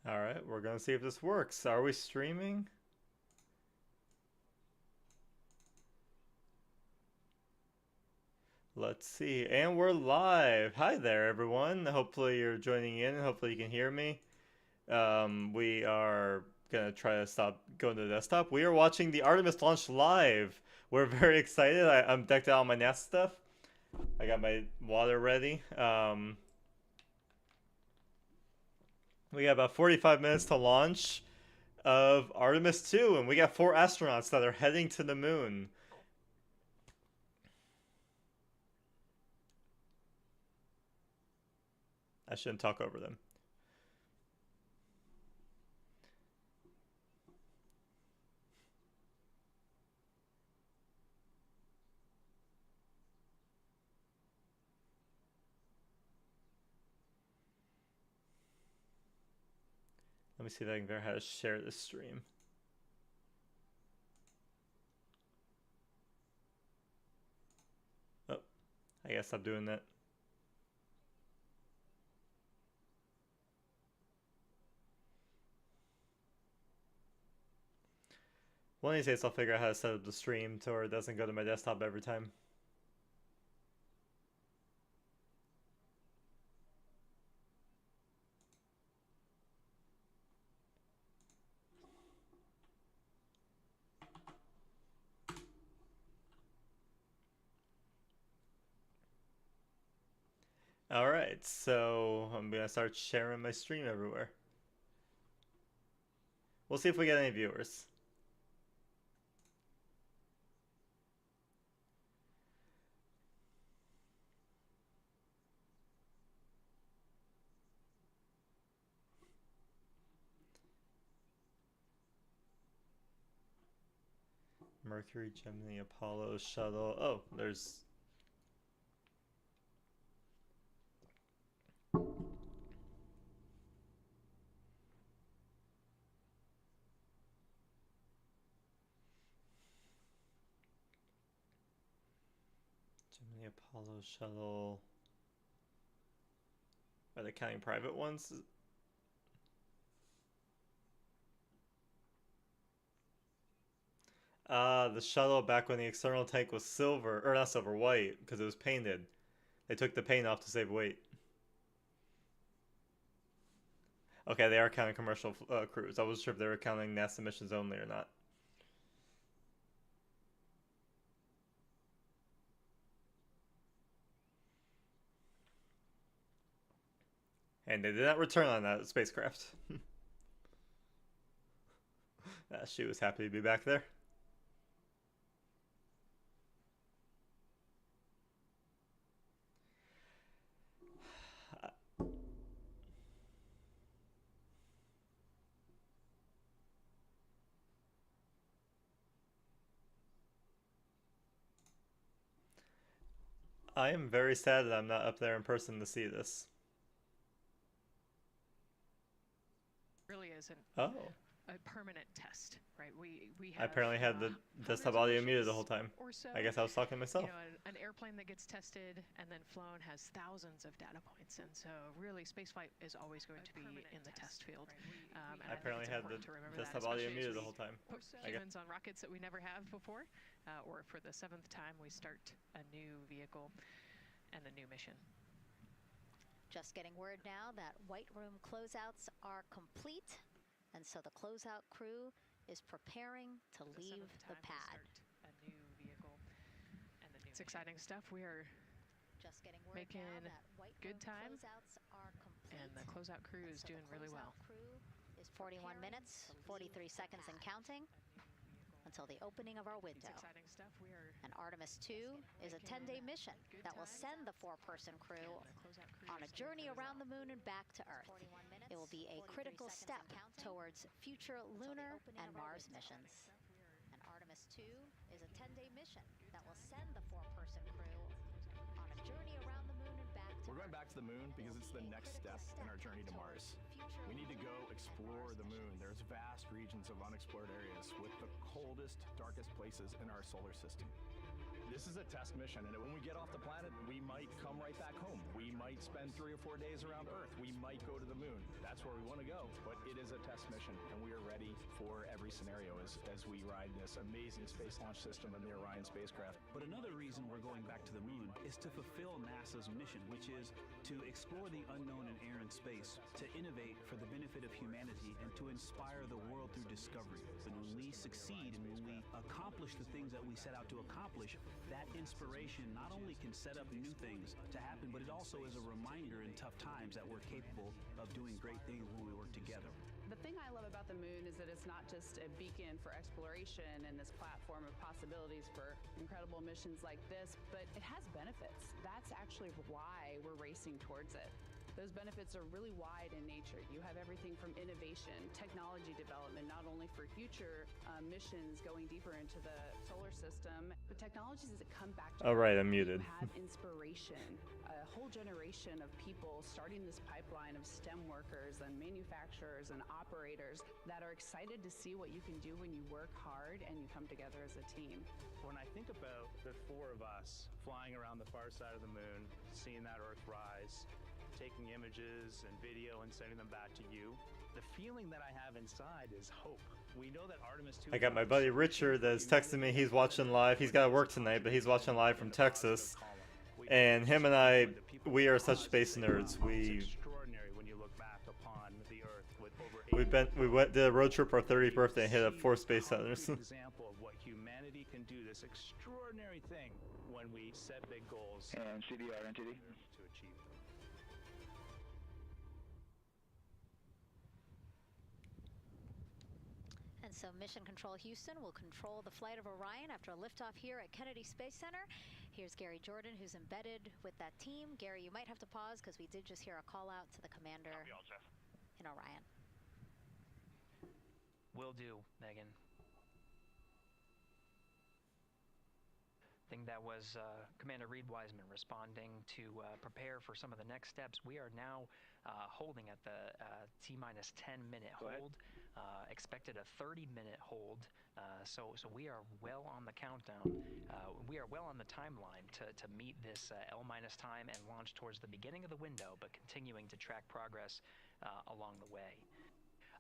Alright, we're gonna see if this works. Are we streaming? Let's see. And we're live. Hi there, everyone. Hopefully you're joining in. Hopefully you can hear me. We are gonna try to stop going to the desktop. We are watching the Artemis launch live. We're very excited. I'm decked out on my NASA stuff. I got my water ready. We got about 45 minutes to launch of Artemis 2, and we got 4 astronauts that are heading to the moon. I shouldn't talk over them. Let me see if I can figure out how to share this stream. Oh, I gotta stop doing that. One of these days I'll figure out how to set up the stream to where it doesn't go to my desktop every time. Alright, so I'm gonna start sharing my stream everywhere. We'll see if we get any viewers. Mercury, Gemini, Apollo, Shuttle. Oh, there's... Gemini, Apollo, Shuttle... Are they counting private ones? The shuttle back when the external tank was silver, or not silver, white, because it was painted. They took the paint off to save weight. Okay, they are counting commercial crews. I wasn't sure if they were counting NASA missions only or not. And they did not return on that spacecraft. She was happy to be back there. I am very sad that I'm not up there in person to see this. Really isn't Oh. a permanent test, right? We I have apparently had the desktop audio muted the whole time. So, I guess I was talking to myself. You know, an airplane that gets tested and then flown has thousands of data points, and so really spaceflight is always going to be in the test field. I apparently had the desktop audio muted the whole time. Humans on rockets that we never have before, or for the 7th time we start a new vehicle and a new mission. Just getting word now that White Room closeouts are complete, and so the closeout crew is preparing to leave the pad. It's exciting stuff. We are just getting word making now that White good Room time, closeouts are complete, and the closeout crew is doing really well. Crew is 41 minutes, 43 seconds and counting until the opening of our window. Exciting stuff. And Artemis 2 is a 10-day mission that will send the 4-person crew on a journey around the moon and back to Earth. It will be a critical step towards future lunar and Mars missions. And Artemis 2 is a 10-day mission that will send the 4-person crew on a journey around the moon and back to Earth. We're going back to the moon because it's the next step in our journey to Mars. We need to go explore the moon. There's vast regions of unexplored areas with the coldest, darkest places in our solar system. This is a test mission, and when we get off the planet, we might come right back home. We might spend 3 or 4 days around Earth. We might go to the moon. That's where we want to go, but it is a test mission, and we are ready for every scenario as we ride this amazing space launch system and the Orion spacecraft. But another reason we're going back to the moon is to fulfill NASA's mission, which is to explore the unknown in air and space, to innovate for the benefit of humanity, and to inspire the world through discovery. And when we succeed and when we accomplish the things that we set out to accomplish, that inspiration not only can set up new things to happen, but it also is a reminder in tough times that we're capable of doing great things when we work together. The thing I love about the moon is that it's not just a beacon for exploration and this platform of possibilities for incredible missions like this, but it has benefits. That's actually why we're racing towards it. Those benefits are really wide in nature. You have everything from innovation, technology development, not only for future missions going deeper into the solar system, but technologies that come back to All right, I'm muted. You have inspiration, a whole generation of people starting this pipeline of STEM workers and manufacturers and operators that are excited to see what you can do when you work hard and you come together as a team. When I think about the 4 of us flying around the far side of the moon, seeing that Earth rise, taking images and video and sending them back to you, the feeling that I have inside is hope. We know that Artemis 2... I got my buddy Richard that's texting me. He's watching live. He's got to work tonight, but he's watching live from Texas. And him and I, we are such space nerds. We did a road trip for our 30th birthday and hit up 4 space centers. Example of what humanity can do, this extraordinary thing when we set big goals. And CDR entity. To achieve them. And so Mission Control Houston will control the flight of Orion after a liftoff here at Kennedy Space Center. Here's Gary Jordan, who's embedded with that team. Gary, you might have to pause because we did just hear a call out to the commander in Orion. Will do, Megan. I think that was Commander Reed Wiseman responding to prepare for some of the next steps. We are now holding at the T-minus 10-minute hold. Expected a 30-minute hold. So we are well on the countdown. We are well on the timeline to meet this L-minus time and launch towards the beginning of the window, but continuing to track progress along the way.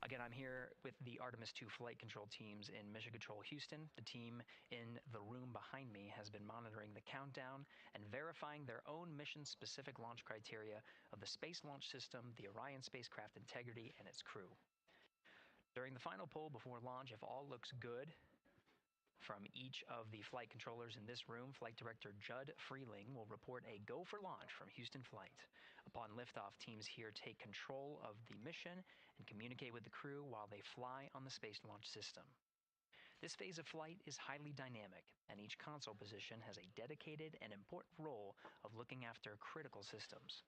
Again, I'm here with the Artemis 2 flight control teams in Mission Control Houston. The team in the room behind me has been monitoring the countdown and verifying their own mission-specific launch criteria of the Space Launch System, the Orion spacecraft integrity, and its crew. During the final poll before launch, if all looks good from each of the flight controllers in this room, Flight Director Judd Freeling will report a go for launch from Houston Flight. Upon liftoff, teams here take control of the mission and communicate with the crew while they fly on the Space Launch System. This phase of flight is highly dynamic, and each console position has a dedicated and important role of looking after critical systems.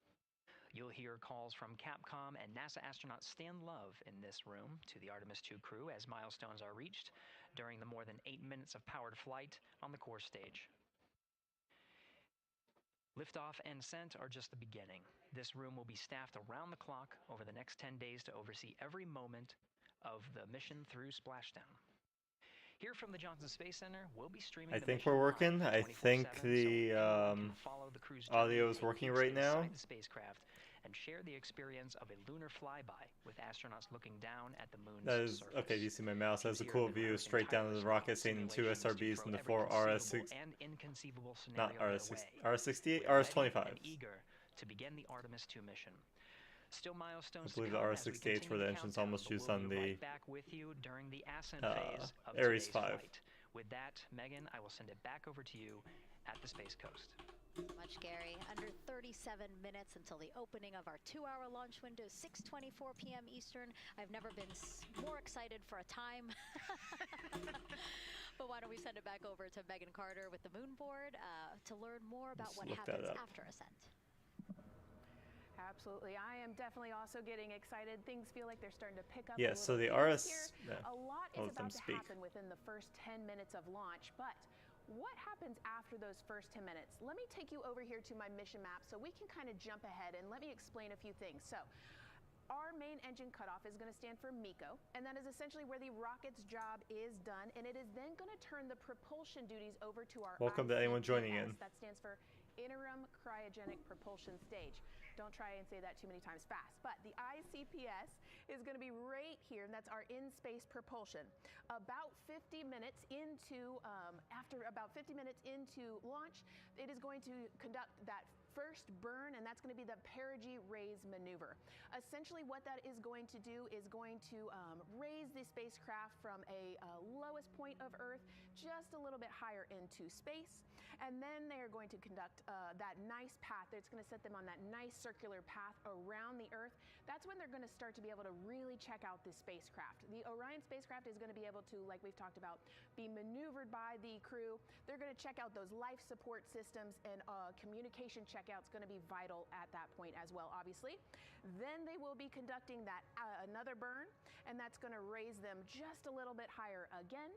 You'll hear calls from Capcom and NASA astronaut Stan Love in this room to the Artemis 2 crew as milestones are reached during the more than 8 minutes of powered flight on the core stage. Liftoff and ascent are just the beginning. This room will be staffed around the clock over the next 10 days to oversee every moment of the mission through splashdown. Here from the Johnson Space Center, we'll be streaming I think we're working. I think the audio is working right now. The spacecraft and share the experience of a lunar flyby with astronauts looking down at the moon's That is surface. okay. Do you see my mouse? That's a cool view straight down to the rocket, seeing 2 SRBs and the 4 RS6. Not RS6, RS68, RS25. Eager to begin the Artemis 2 mission. Still milestones. I believe the RS68 for the engines almost used on the back with you during the ascent phase of Ares 5. flight. With that, Megan, I will send it back over to you at the Space Coast. Much, Gary. Under 37 minutes until the opening of our 2-hour launch window, 6:24 p.m. Eastern. I've never been more excited for a time. But why don't we send it back over to Megan Carter with the moon board to learn more about what happens after ascent. Absolutely. I am definitely also getting excited. Things feel like they're starting to pick up. Yeah, so the RS... A lot is about to happen within the first 10 minutes of launch, but what happens after those first 10 minutes? Let me take you over here to my mission map so we can kind of jump ahead and let me explain a few things. So our main engine cutoff is going to stand for MECO, and that is essentially where the rocket's job is done, and it is then going to turn the propulsion duties over to our Welcome to anyone joining in. That stands for Interim Cryogenic Propulsion Stage. Don't try and say that too many times fast. But the ICPS is going to be right here, and that's our in-space propulsion. About 50 minutes into, after about 50 minutes into launch, it is going to conduct that first burn, and that's going to be the perigee raise maneuver. Essentially what that is going to do is going to raise the spacecraft from a lowest point of Earth just a little bit higher into space, and then they are going to conduct that nice path. It's going to set them on that nice circular path around the Earth. That's when they're going to start to be able to really check out this spacecraft. The Orion spacecraft is going to be able to, like we've talked about, be maneuvered by the crew. They're going to check out those life support systems, and communication checkout's going to be vital at that point as well, obviously. Then they will be conducting that another burn, and that's going to raise them just a little bit higher again.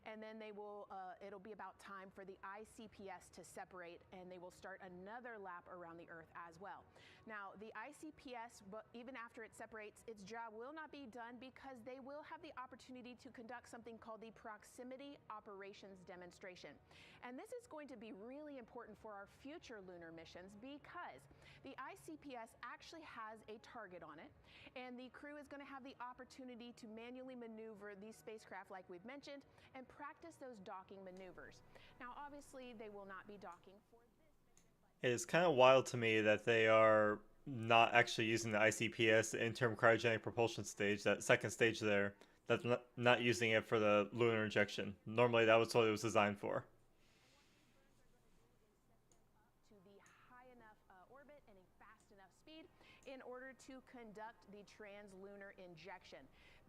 And then they will, it'll be about time for the ICPS to separate, and they will start another lap around the Earth as well. Now, the ICPS, even after it separates, its job will not be done because they will have the opportunity to conduct something called the Proximity Operations Demonstration. And this is going to be really important for our future lunar missions because the ICPS actually has a target on it, and the crew is going to have the opportunity to manually maneuver these spacecraft like we've mentioned and practice those docking maneuvers. Now, obviously, they will not be docking for this mission. It is kind of wild to me that they are not actually using the ICPS, the interim cryogenic propulsion stage, that second stage there, that's not using it for the lunar injection. Normally, that was what it was designed for. In order to conduct the translunar injection.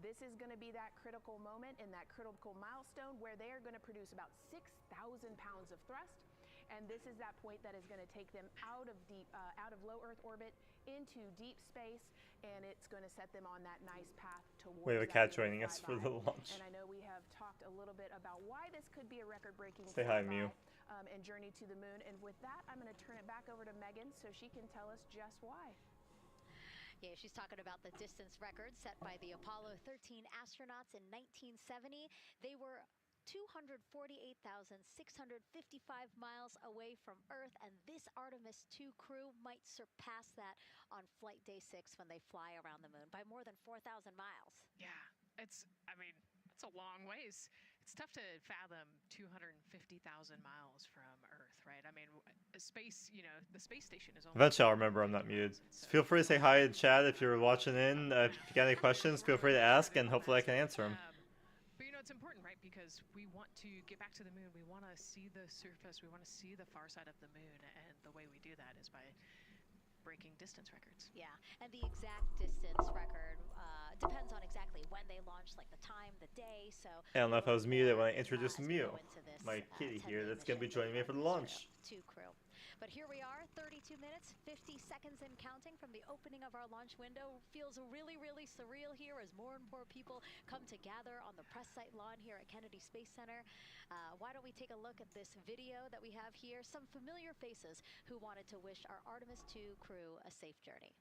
This is going to be that critical moment and that critical milestone where they are going to produce about 6,000 pounds of thrust, and this is that point that is going to take them out of low Earth orbit into deep space, and it's going to set them on that nice path towards. We have a cat joining us for the launch. And I know we have talked a little bit about why this could be a record-breaking Say hi, Mew. And journey to the moon. And with that, I'm going to turn it back over to Megan so she can tell us just why. Yeah, she's talking about the distance record set by the Apollo 13 astronauts in 1970. They were 248,655 miles away from Earth, and this Artemis 2 crew might surpass that on flight day 6 when they fly around the moon by more than 4,000 miles. Yeah, it's a long ways. It's tough to fathom 250,000 miles from Earth, right? I mean, space, the space station is only... Eventually I'll remember I'm not muted. So feel free to say hi in chat if you're watching in. If you got any questions, feel free to ask, and hopefully I can answer them. But it's important, right? Because we want to get back to the moon. We want to see the surface. We want to see the far side of the moon. And the way we do that is by breaking distance records. Yeah, and the exact distance record depends on exactly when they launch, like the time, the day. So I don't know if I was muted when I introduced Mew, my kitty here that's going to be joining me for the launch. 2 crew. But here we are, 32 minutes, 50 seconds and counting from the opening of our launch window. Feels really, really surreal here as more and more people come to gather on the press site lawn here at Kennedy Space Center. Why don't we take a look at this video that we have here? Some familiar faces who wanted to wish our Artemis 2 crew a safe journey.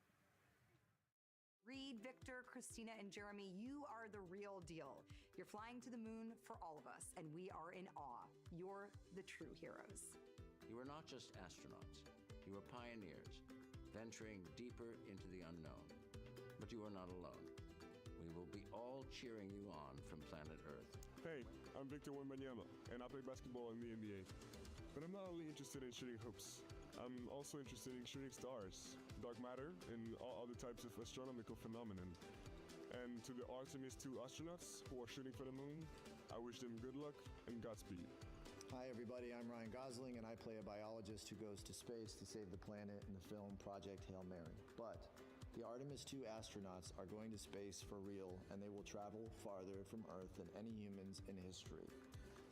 Reed, Victor, Christina, and Jeremy, you are the real deal. You're flying to the moon for all of us, and we are in awe. You're the true heroes. You are not just astronauts. You are pioneers, venturing deeper into the unknown. But you are not alone. We will be all cheering you on from planet Earth. Hey, I'm Victor Wembanyama, and I play basketball in the NBA. But I'm not only interested in shooting hoops. I'm also interested in shooting stars, dark matter, and all other types of astronomical phenomenon. And to the Artemis 2 astronauts who are shooting for the moon, I wish them good luck and Godspeed. Hi everybody, I'm Ryan Gosling, and I play a biologist who goes to space to save the planet in the film Project Hail Mary. But the Artemis 2 astronauts are going to space for real, and they will travel farther from Earth than any humans in history.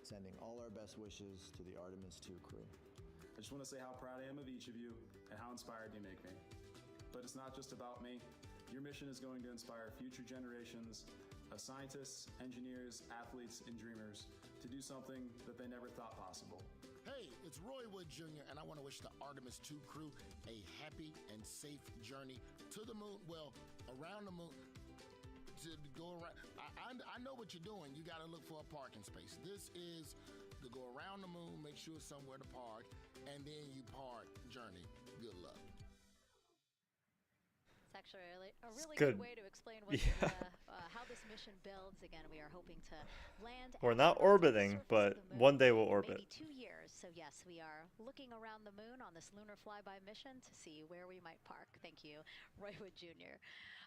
Sending all our best wishes to the Artemis 2 crew. I just want to say how proud I am of each of you and how inspired you make me. But it's not just about me. Your mission is going to inspire future generations of scientists, engineers, athletes, and dreamers to do something that they never thought possible. Hey, it's it's Roy Wood Jr., and I want to wish the Artemis 2 crew a happy and safe journey to the moon. Well, around the moon. To go around, I know what you're doing. You got to look for a parking space. This is to go around the moon, make sure it's somewhere to park, and then you park journey. Good luck. It's actually a really good. good way to explain how this mission builds. Again, we are hoping to land. We're not orbiting, but one day we'll orbit. Maybe 2 years. So yes, we are looking around the moon on this lunar flyby mission to see where we might park. Thank you, Roy Wood Jr.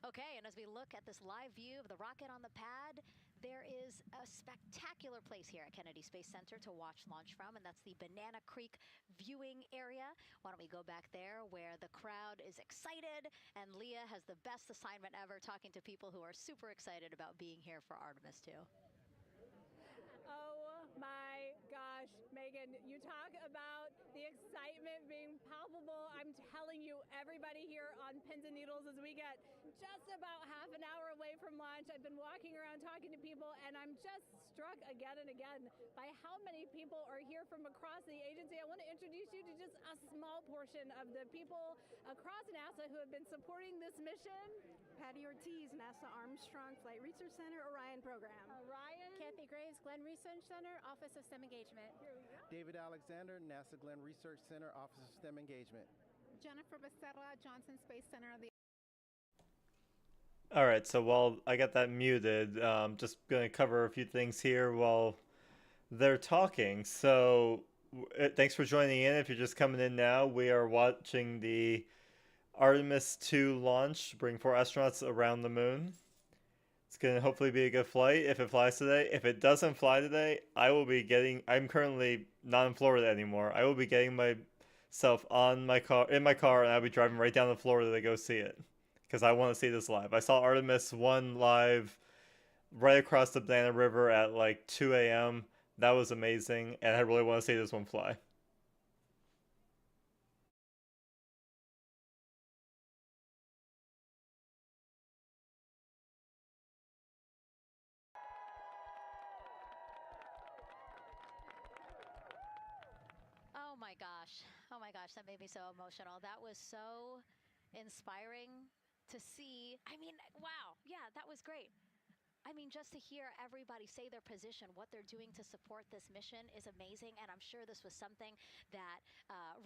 Okay, and as we look at this live view of the rocket on the pad, there is a spectacular place here at Kennedy Space Center to watch launch from, and that's the Banana Creek viewing area. Why don't we go back there where the crowd is excited, and Leah has the best assignment ever talking to people who are super excited about being here for Artemis 2. Oh my gosh, Megan, you talk about the excitement being palpable. I'm telling you, everybody here on pins and needles as we get just about half an hour away from launch. I've been walking around talking to people, and I'm just struck again and again by how many people are here from across the agency. I want to introduce you to just a small portion of the people across NASA who have been supporting this mission. Patty Ortiz, NASA Armstrong Flight Research Center, Orion Program. Orion. Kathy Graves, Glenn Research Center, Office of STEM Engagement. Here we go. David Alexander, NASA Glenn Research Center, Office of STEM Engagement. Jennifer Becerra, Johnson Space Center of the... All right, so while I got that muted, just going to cover a few things here while they're talking. So thanks for joining in. If you're just coming in now, we are watching the Artemis 2 launch, bring 4 astronauts around the moon. It's going to hopefully be a good flight if it flies today. If it doesn't fly today, I'm currently not in Florida anymore. I will be getting myself in my car, and I'll be driving right down to Florida to go see it. Because I want to see this live. I saw Artemis 1 live right across the Banana River at like 2 a.m. That was amazing, and I really want to see this one fly. Oh my gosh, that made me so emotional. That was so inspiring to see. I mean, wow, yeah, that was great. I mean, just to hear everybody say their position, what they're doing to support this mission is amazing, and I'm sure this was something that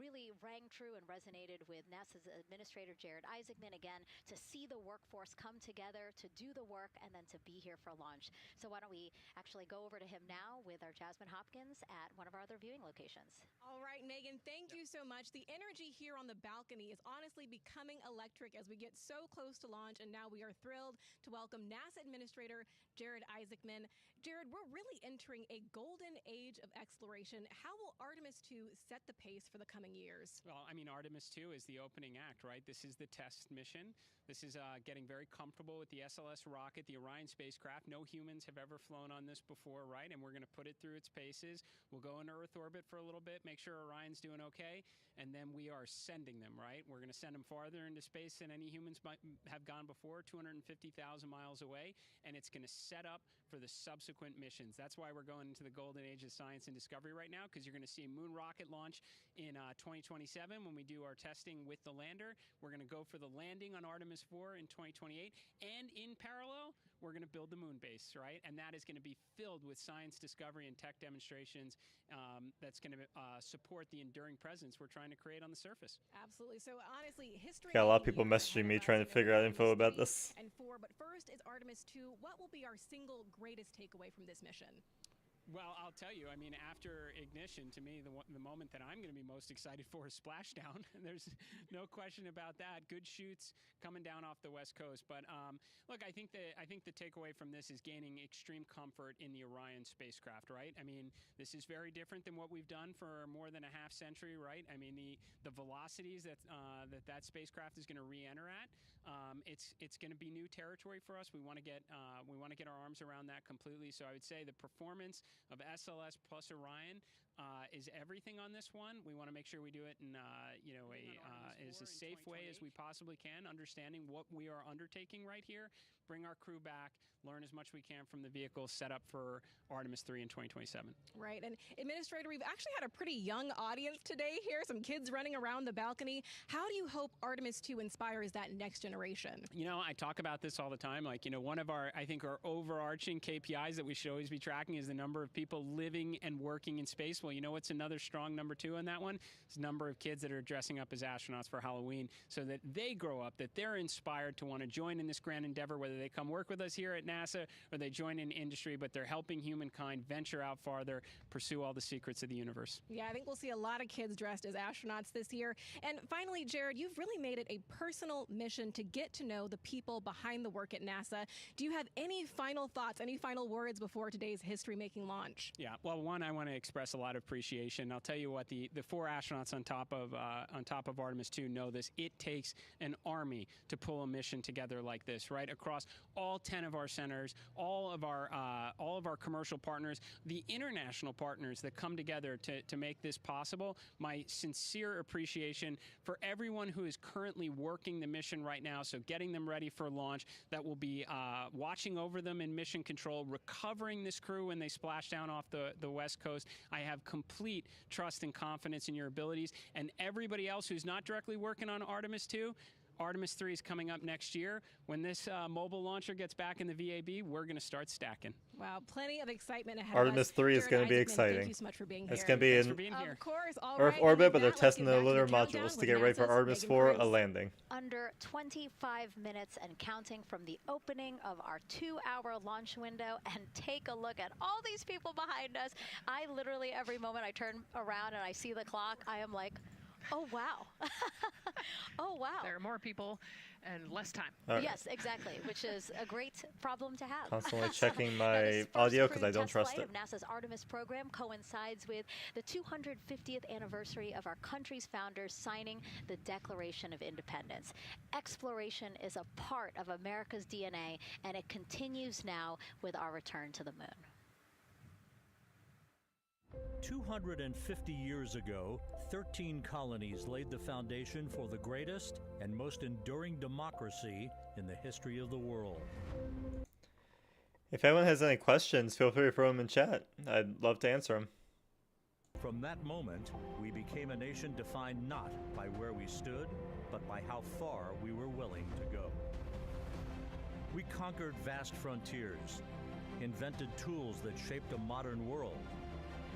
really rang true and resonated with NASA's Administrator Jared Isaacman, again, to see the workforce come together, to do the work, and then to be here for launch. So why don't we actually go over to him now with our Jasmine Hopkins at one of our other viewing locations. All right, Megan, thank you so much. The energy here on the balcony is honestly becoming electric as we get so close to launch, and now we are thrilled to welcome NASA Administrator Jared Isaacman. Jared, we're really entering a golden age of exploration. How will Artemis 2 set the pace for the coming years? Well, I mean, Artemis 2 is the opening act, right? This is the test mission. This is getting very comfortable with the SLS rocket, the Orion spacecraft. No humans have ever flown on this before, right? And we're going to put it through its paces. We'll go into Earth orbit for a little bit, make sure Orion's doing okay, and then we are sending them, right? We're going to send them farther into space than any humans might have gone before, 250,000 miles away, and it's going to set up for the subsequent missions. That's why we're going into the golden age of science and discovery right now, because you're going to see moon rocket launch in 2027 when we do our testing with the lander. We're going to go for the landing on Artemis 4 in 2028, and in parallel, we're going to build the moon base, right? And that is going to be filled with science discovery and tech demonstrations that's going to support the enduring presence we're trying to create on the surface. Absolutely. So honestly, history. Got a lot of people messaging me trying to figure out info about this. And 4, but first is Artemis 2. What will be our single greatest takeaway from this mission? Well, I'll tell you, I mean, after ignition, to me, the moment that I'm going to be most excited for is splashdown. There's no question about that. Good shoots coming down off the West Coast. But look, I think the takeaway from this is gaining extreme comfort in the Orion spacecraft, right? I mean, this is very different than what we've done for more than a half century, right? I mean, the velocities that spacecraft is going to re-enter at, it's going to be new territory for us. We want to get our arms around that completely. So I would say the performance of SLS plus Orion is everything on this one. We want to make sure we do it in as safe way as we possibly can, understanding what we are undertaking right here, bring our crew back, learn as much we can from the vehicle, set up for Artemis 3 in 2027. Right. And Administrator, we've actually had a pretty young audience today here, some kids running around the balcony. How do you hope Artemis 2 inspires that next generation? You know, I talk about this all the time. Like, you know, one of our, I think, our overarching KPIs that we should always be tracking is the number of people living and working in space. Well, you know what's another strong number 2 on that one? It's the number of kids that are dressing up as astronauts for Halloween, so that they grow up, that they're inspired to want to join in this grand endeavor, whether they come work with us here at NASA or they join in industry, but they're helping humankind venture out farther, pursue all the secrets of the universe. Yeah, I think we'll see a lot of kids dressed as astronauts this year. And finally, Jared, you've really made it a personal mission to get to know the people behind the work at NASA. Do you have any final thoughts, any final words before today's history-making launch? Yeah, well, one, I want to express a lot of appreciation. I'll tell you what, the 4 astronauts on top of Artemis 2 know this. It takes an army to pull a mission together like this, right? Across all 10 of our centers, all of our commercial partners, the international partners that come together to make this possible. My sincere appreciation for everyone who is currently working the mission right now, so getting them ready for launch, that will be watching over them in mission control, recovering this crew when they splash down off the West Coast. I have complete trust and confidence in your abilities, and everybody else who's not directly working on Artemis 2, Artemis 3 is coming up next year. When this mobile launcher gets back in the VAB, we're going to start stacking. Wow, plenty of excitement ahead Artemis of us. 3 is going to be Jared Isaacman, exciting. Thank you so much for being here. It's going to be in Of course, all Earth right, orbit, and but they're with that, testing let's the get back lunar to the countdown modules to with get ready for NASA's Artemis Megan 4, Cruz. a landing. Under 25 minutes and counting from the opening of our 2-hour launch window, and take a look at all these people behind us. I literally, every moment I turn around and I see the clock, I am like, oh, wow. Oh, wow. There are more people and less time. Right. Yes, exactly, which is a great problem to have. Constantly checking Now, my this first audio because crewed I don't test trust flight it. of NASA's Artemis program coincides with the 250th anniversary of our country's founders signing the Declaration of Independence. Exploration is a part of America's DNA, and it continues now with our return to the moon. 250 years ago, 13 colonies laid the foundation for the greatest and most enduring democracy in the history of the world. If anyone has any questions, feel free to throw them in chat. I'd love to answer them. From that moment, we became a nation defined not by where we stood, but by how far we were willing to go. We conquered vast frontiers, invented tools that shaped a modern world.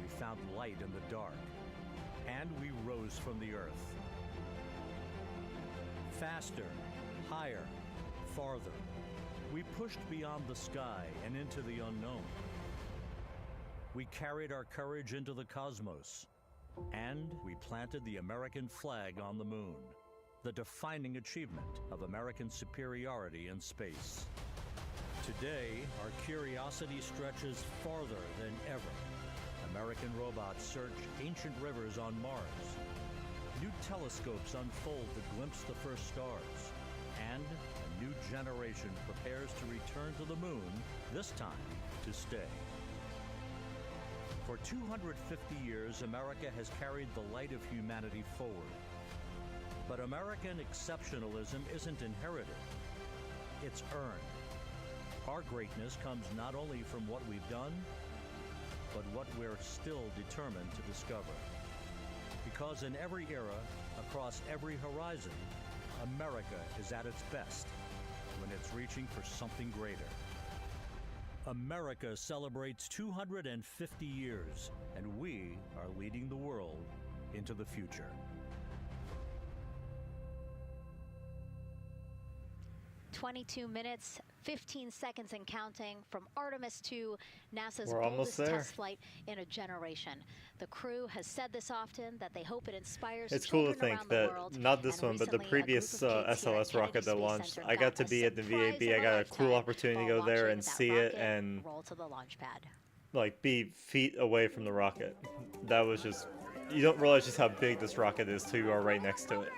We found light in the dark, and we rose from the earth. Faster, higher, farther. We pushed beyond the sky and into the unknown. We carried our courage into the cosmos, and we planted the American flag on the moon, the defining achievement of American superiority in space. Today, our curiosity stretches farther than ever. American robots search ancient rivers on Mars. New telescopes unfold to glimpse the first stars. And a new generation prepares to return to the moon, this time to stay. For 250 years, America has carried the light of humanity forward. But American exceptionalism isn't inherited, it's earned. Our greatness comes not only from what we've done, but what we're still determined to discover. Because in every era, across every horizon, America is at its best when it's reaching for something greater. America celebrates 250 years, and we are leading the world into the future. "22 minutes, 15 seconds and counting from Artemis 2, NASA's We're almost boldest there. test flight in a generation. The crew has said this often, that they hope it inspires It's cool to children think around the that world. not this And one, but the recently, a group previous of kids here at SLS Kennedy rocket that Space launched, Center I got to got be a at the surprise VAB. I of a got a cool lifetime opportunity to while go there watching and that see it rocket and roll to the launch pad. like be feet away from the rocket. That was just, you don't realize just how big this rocket is till you are right next to it.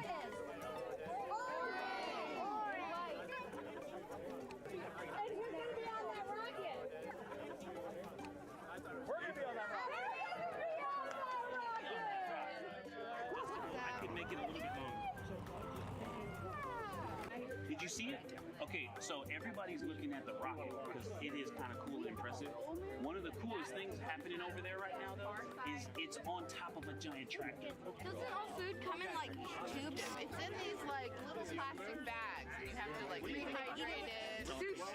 I could make it a little bit longer. Did you see it? Okay, so everybody's looking at the rocket because it is kind of cool and impressive. One of the coolest things happening over there right now, though, is it's on top of a giant tractor. Doesn't all food come in like tubes? It's in these like little plastic bags. You have to like rehydrate it. Sushi.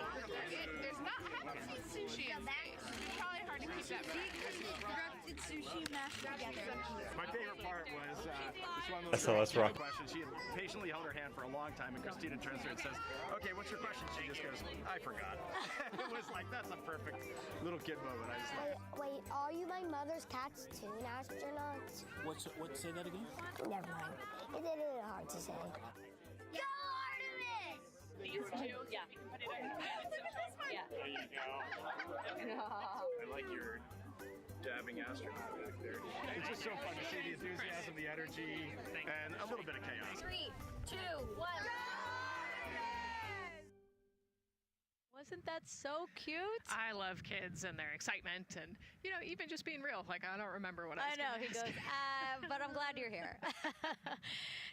There's not. I haven't seen sushi in space. It's probably hard to keep that back. Sushi mashed together. My favorite part was just one of those SLS rock. questions. She had patiently held her hand for a long time, and Christina turns to her and says, "Okay, what's your question?" She just goes, "I forgot." It was like, that's a perfect little kid moment. I just like. Wait, are you my mother's cartoon astronauts? What? Say that again? Never mind. It's a little hard to say. Go Artemis! These two, yeah. You can put it in. Yeah. There you go. I like your dabbing astronaut back there. It's just so fun to see the enthusiasm, the energy, and a little bit of chaos. 3, 2, 1. Wasn't that so cute? I love kids and their excitement and, even just being real. Like, I don't remember what I was know, gonna he ask. goes, but I'm glad you're here.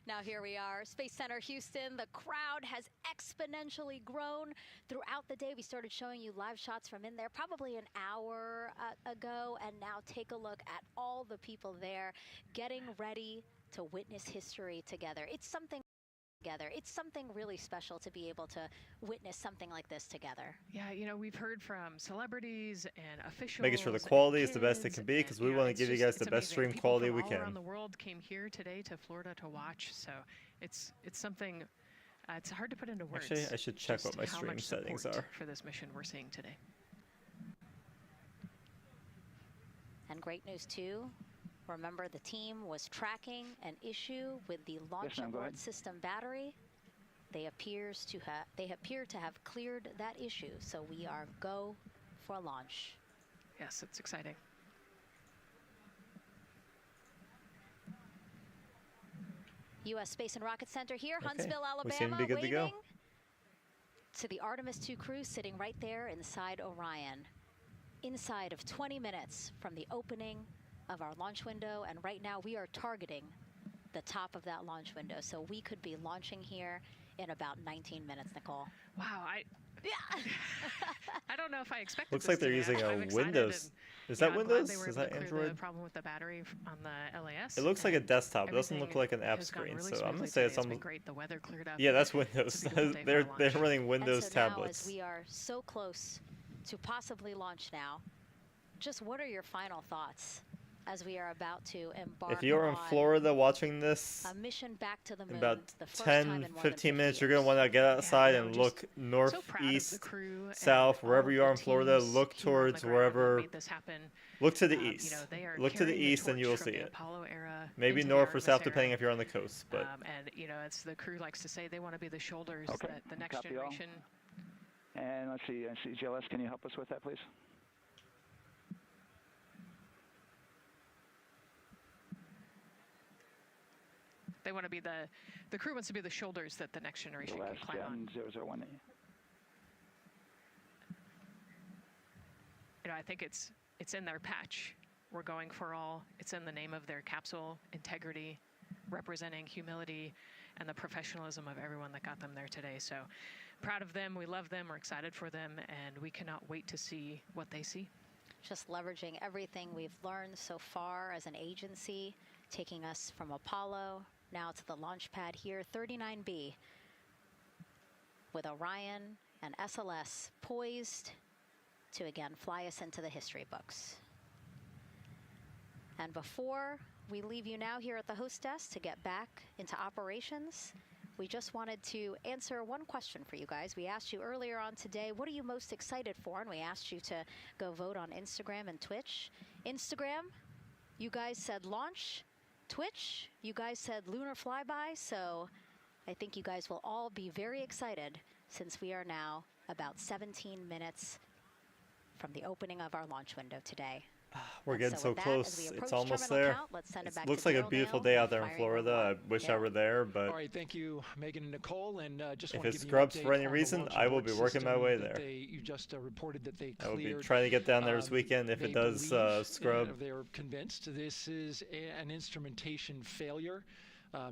Now here we are, Space Center Houston. The crowd has exponentially grown throughout the day. We started showing you live shots from in there probably an hour ago, and now take a look at all the people there getting ready to witness history together. It's something really special to be able to witness something like this together. Yeah, we've heard from celebrities and officials. Making sure the quality is the best it can be, because we want to give you guys the best stream quality we All can. around the world came here today to Florida to watch, so it's something. It's hard to put into words. Actually, I should check just what my how stream much settings support are. for this mission we're seeing today. And great news too. Remember, the team was tracking an issue with the launch abort system battery. They appear to have cleared that issue, so we are go for launch. Yes, it's exciting. U.S. Space and Rocket Center here, Okay. Huntsville, We seem Alabama, to be good to go. waving to the Artemis 2 crew sitting right there inside Orion. Inside of 20 minutes from the opening of our launch window, and right now we are targeting the top of that launch window, so we could be launching here in about 19 minutes, Nicole. Wow, I don't know if I expected. Looks this like they're today. using I'm a excited, Windows. and, Is that I'm glad Windows? they were Is able that to clear Android? The problem with the battery on the LAS. It looks like a desktop. It doesn't look Everything like an app has gone screen, really so I'm gonna smoothly say today. it's It's been almost. great. The weather cleared up. Yeah, that's It's a Windows. beautiful day for they're launch. running Windows And so now, tablets. as we are so close to possibly launch now, just what are your final thoughts as we are about to embark If you're in on Florida watching this, a mission back to the in moon, about the first time 10, in more than 15 50 minutes, you're years. going to want to get outside and just look north, so proud of the east, crew and south, all wherever of you the are in Florida. teams Look here on the towards ground who wherever. made this happen. Look to the east. They are Look to the carrying east, and you will torch from see the it. Apollo era Maybe into the north or Artemis south, era. depending if you're on the coast. But And it's the crew likes to say they want to be the shoulders Okay, that the next copy all. generation. And let's see, GLS, can you help us with that, please? They want to be the crew wants to be the shoulders that the next generation can GLS, climb on. 001. I think it's in their patch. We're going for all. It's in the name of their capsule, integrity, representing humility and the professionalism of everyone that got them there today. So proud of them. We love them. We're excited for them, and we cannot wait to see what they see. Just leveraging everything we've learned so far as an agency, taking us from Apollo now to the launch pad here, 39B, with Orion and SLS poised to again fly us into the history books. And before we leave you now here at the host desk to get back into operations, we just wanted to answer one question for you guys. We asked you earlier on today, what are you most excited for? And we asked you to go vote on Instagram and Twitch. Instagram, you guys said launch. Twitch, you guys said lunar flyby. So I think you guys will all be very excited since we are now about 17 minutes from the opening of our launch window today. we're And getting so so with that, close. as we It's approach almost terminal there. count, let's send it It back looks to like a Daryl beautiful Mail day out there in firing Florida. I wish I were there, but All right, thank you, Megan and Nicole. And just if want it to give scrubs you an for update any on the reason, launch I will abort be working my system way that there. you just reported that they I will be cleared. trying to get down there this weekend if They it does believe, scrub. They're convinced this is an instrumentation failure.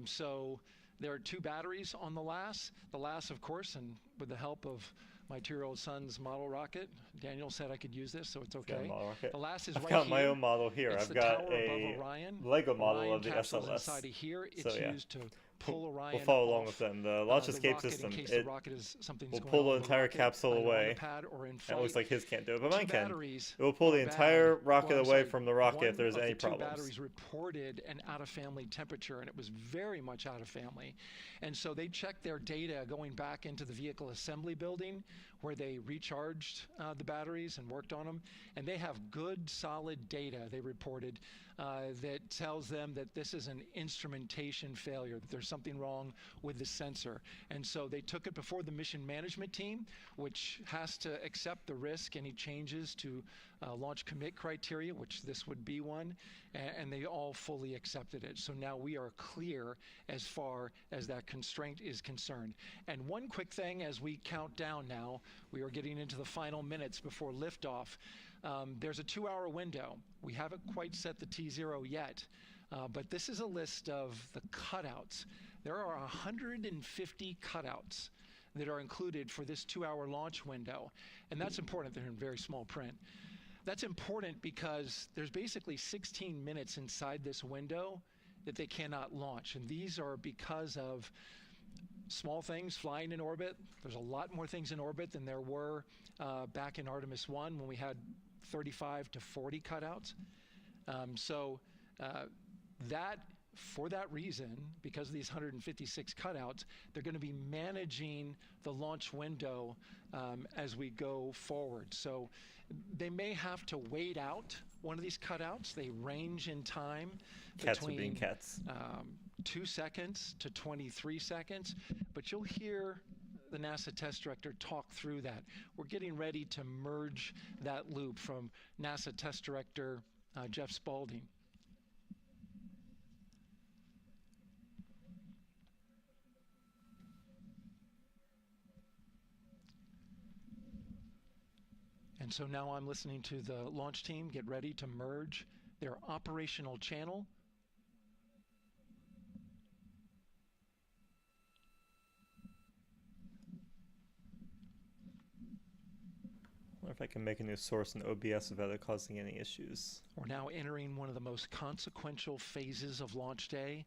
So There are 2 batteries on the LAS. The LAS, of course, and with the help of my 2-year-old son's model rocket, Daniel said I could use this, so it's okay. The LAS is I've right got here. my own model here. It's I've the got tower above a Orion. Lego model Orion of the capsule's SLS. inside of here. It's So, yeah. used to pull Orion We'll follow along off, with them. The launch escape rocket system, in case the rocket is something's will going pull on the with entire rocket, capsule either on away. the pad or in And flight. it looks like his can't do it, but 2 mine can. batteries It will pull the are entire bad. rocket Well, I'm away sorry, from the rocket if one there's of any the 2 problems. batteries reported an out-of-family temperature, and it was very much out of family. And so they checked their data going back into the vehicle assembly building where they recharged the batteries and worked on them. And they have good, solid data, they reported, that tells them that this is an instrumentation failure, that there's something wrong with the sensor. And so they took it before the mission management team, which has to accept the risk, any changes to launch commit criteria, which this would be one, and they all fully accepted it. So now we are clear as far as that constraint is concerned. And one quick thing as we count down now, we are getting into the final minutes before liftoff. There's a 2-hour window. We haven't quite set the T0 yet, but this is a list of the cutouts. There are 150 cutouts that are included for this 2-hour launch window, and that's important. They're in very small print. That's important because there's basically 16 minutes inside this window that they cannot launch, and these are because of small things flying in orbit. There's a lot more things in orbit than there were back in Artemis 1 when we had 35 to 40 cutouts. For that reason, because of these 156 cutouts, they're going to be managing the launch window as we go forward. So they may have to wait out one of these cutouts. They range in time Cats between are being cats. 2 seconds to 23 seconds, but you'll hear the NASA test director talk through that. We're getting ready to merge that loop from NASA test director Jeff Spaulding. And so now I'm listening to the launch team get ready to merge their operational channel. I wonder if I can make a new source in OBS without it causing any issues. We're now entering one of the most consequential phases of launch day,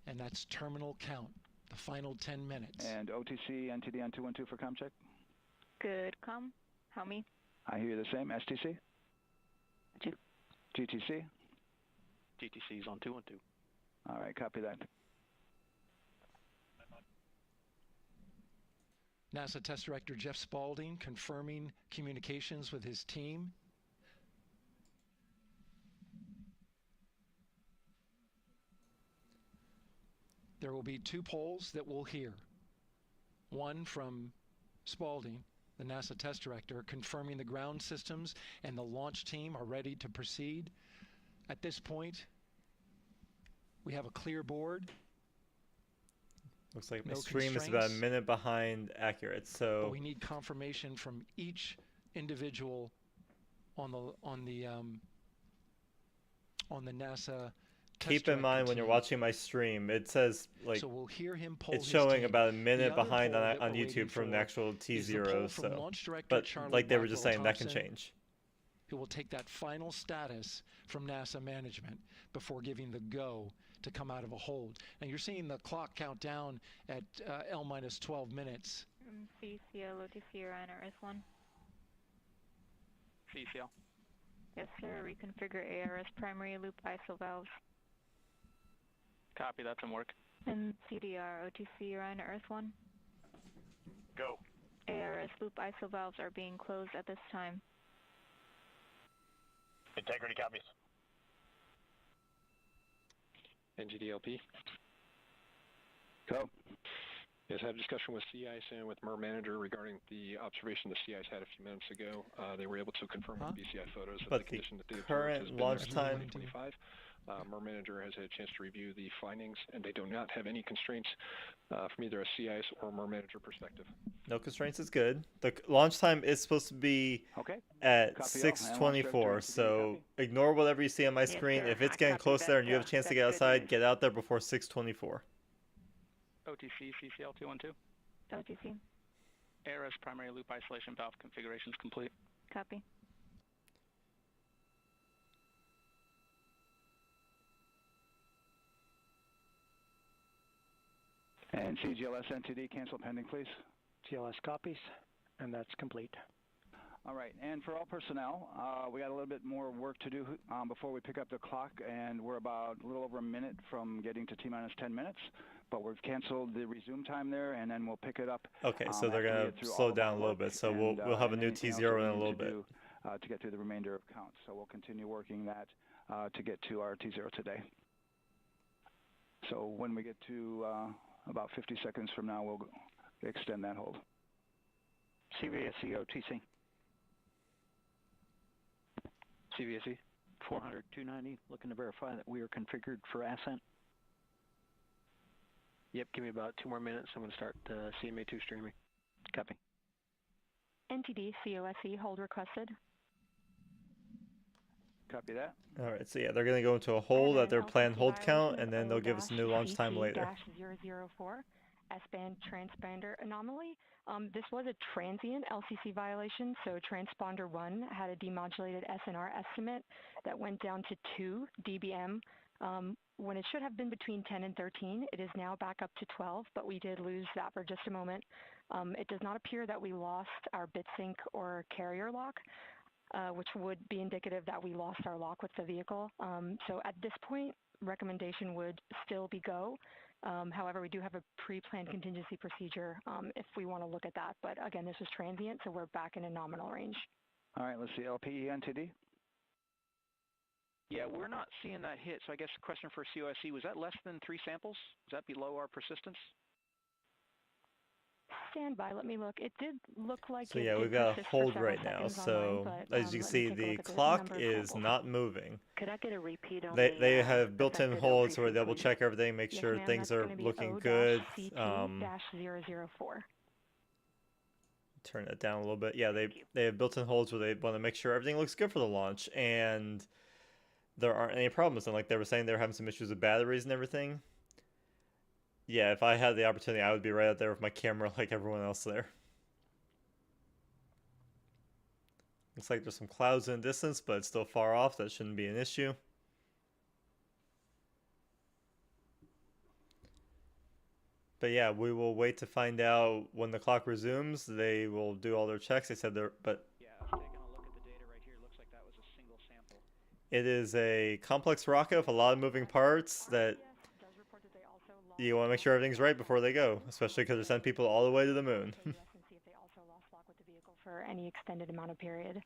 and that's terminal count, the final 10 minutes. And OTC, NTD on 212 for comm check. Good comm. How me? I hear you the same. STC? 2. GTC? GTC is on 212. All right, copy that. NASA Test Director Jeff Spaulding confirming communications with his team. There will be 2 polls that we'll hear. One from Spaulding, the NASA Test Director, confirming the ground systems and the launch team are ready to proceed. At this point, we have a clear board. Looks like my No stream is about a minute behind accurate, so but we need confirmation from each individual on the NASA keep in mind when you're watching my stream, it says like so we'll hear him poll it's his showing team. about a The minute other behind poll on that we're YouTube waiting from the for actual is the T0. poll from So, Launch Director but Charlie like they were just saying, that can Blackwell-Thompson, change. who will take that final status from NASA management before giving the go to come out of a hold. And you're seeing the clock count down at L-minus 12 minutes. CCL, OTC, Orion, RS1. CCL. Yes, sir. Reconfigure ARS primary loop ISO valves. Copy, that's in work. And CDR, OTC, Orion, RS1. Go. ARS loop ISO valves are being closed at this time. Integrity copies. NGDLP. Go. Yes, I had a discussion with sea ice and with MER manager regarding the observation the sea ice had a few minutes ago. They were able to confirm with BCI photos that But the the condition that they observed current has been launch there since time- 2025. MER manager has had a chance to review the findings, and they do not have any constraints from either a sea ice or MER manager perspective. No constraints is good. The launch time is supposed to be at Copy all. 6:24, so ignore whatever you see on my Yes, screen. sir. If it's I getting copy close that, there and you have a chance to that's get good outside, news. get out there before 6:24. OTC, CCL 212. OTC. ARS primary loop isolation valve configuration is complete. Copy. And CGLS NTD, cancel pending, please. GLS copies, and that's complete. All right, and for all personnel, we got a little bit more work to do before we pick up the clock, and we're about a little over a minute from getting to T-minus 10 minutes, but we've canceled the resume time there, and then we'll pick it up. Okay, so they're going to slow down a little bit, so we'll have a new T0 in a little bit. To get through the remainder of counts, so we'll continue working that to get to our T0 today. So when we get to about 50 seconds from now, we'll extend that hold. CVSE OTC. CVSE 400 290, looking to verify that we are configured for ascent. Yep, give me about 2 more minutes. I'm going to start CMA2 streaming. Copy. NTD COSE hold requested. Copy that. All right, so yeah, they're going to go into a hold at their planned hold count, and then they'll give us a new launch time later. -004, S-band transponder anomaly. This was a transient LCC violation, so transponder 1 had a demodulated SNR estimate that went down to 2 dBm when it should have been between 10 and 13. It is now back up to 12, but we did lose that for just a moment. It does not appear that we lost our bit sync or carrier lock, which would be indicative that we lost our lock with the vehicle. So at this point, recommendation would still be go. However, we do have a pre-planned contingency procedure if we want to look at that. But again, this was transient, so we're back in a nominal range. All right, let's see, LPE NTD. Yeah, we're not seeing that hit, so I guess the question for COSE, was that less than 3 samples? Is that below our persistence? Stand by, let me look. It did look like so yeah, we've got a hold right now. So online, but, as you can see, the clock is not moving. Could I get a repeat on they have built-in holds where they'll check everything, make sure things are looking good. O-C2-004. Turn it down a little bit. Yeah, they have built-in holds where they want to make sure everything looks good for the launch, and there aren't any problems. And like they were saying, they're having some issues with batteries and everything. Yeah, if I had the opportunity, I would be right out there with my camera like everyone else there. Looks like there's some clouds in the distance, but it's still far off. That shouldn't be an issue. But yeah, we will wait to find out when the clock resumes. They will do all their checks. They said they're, but yeah, I was taking a look at the data right here. It looks like that was a single sample. It is a complex rocket with a lot of moving parts that you want to make sure everything's right before they go, especially because they send people all the way to the moon. And see if they also lost lock with the vehicle for any extended amount of period.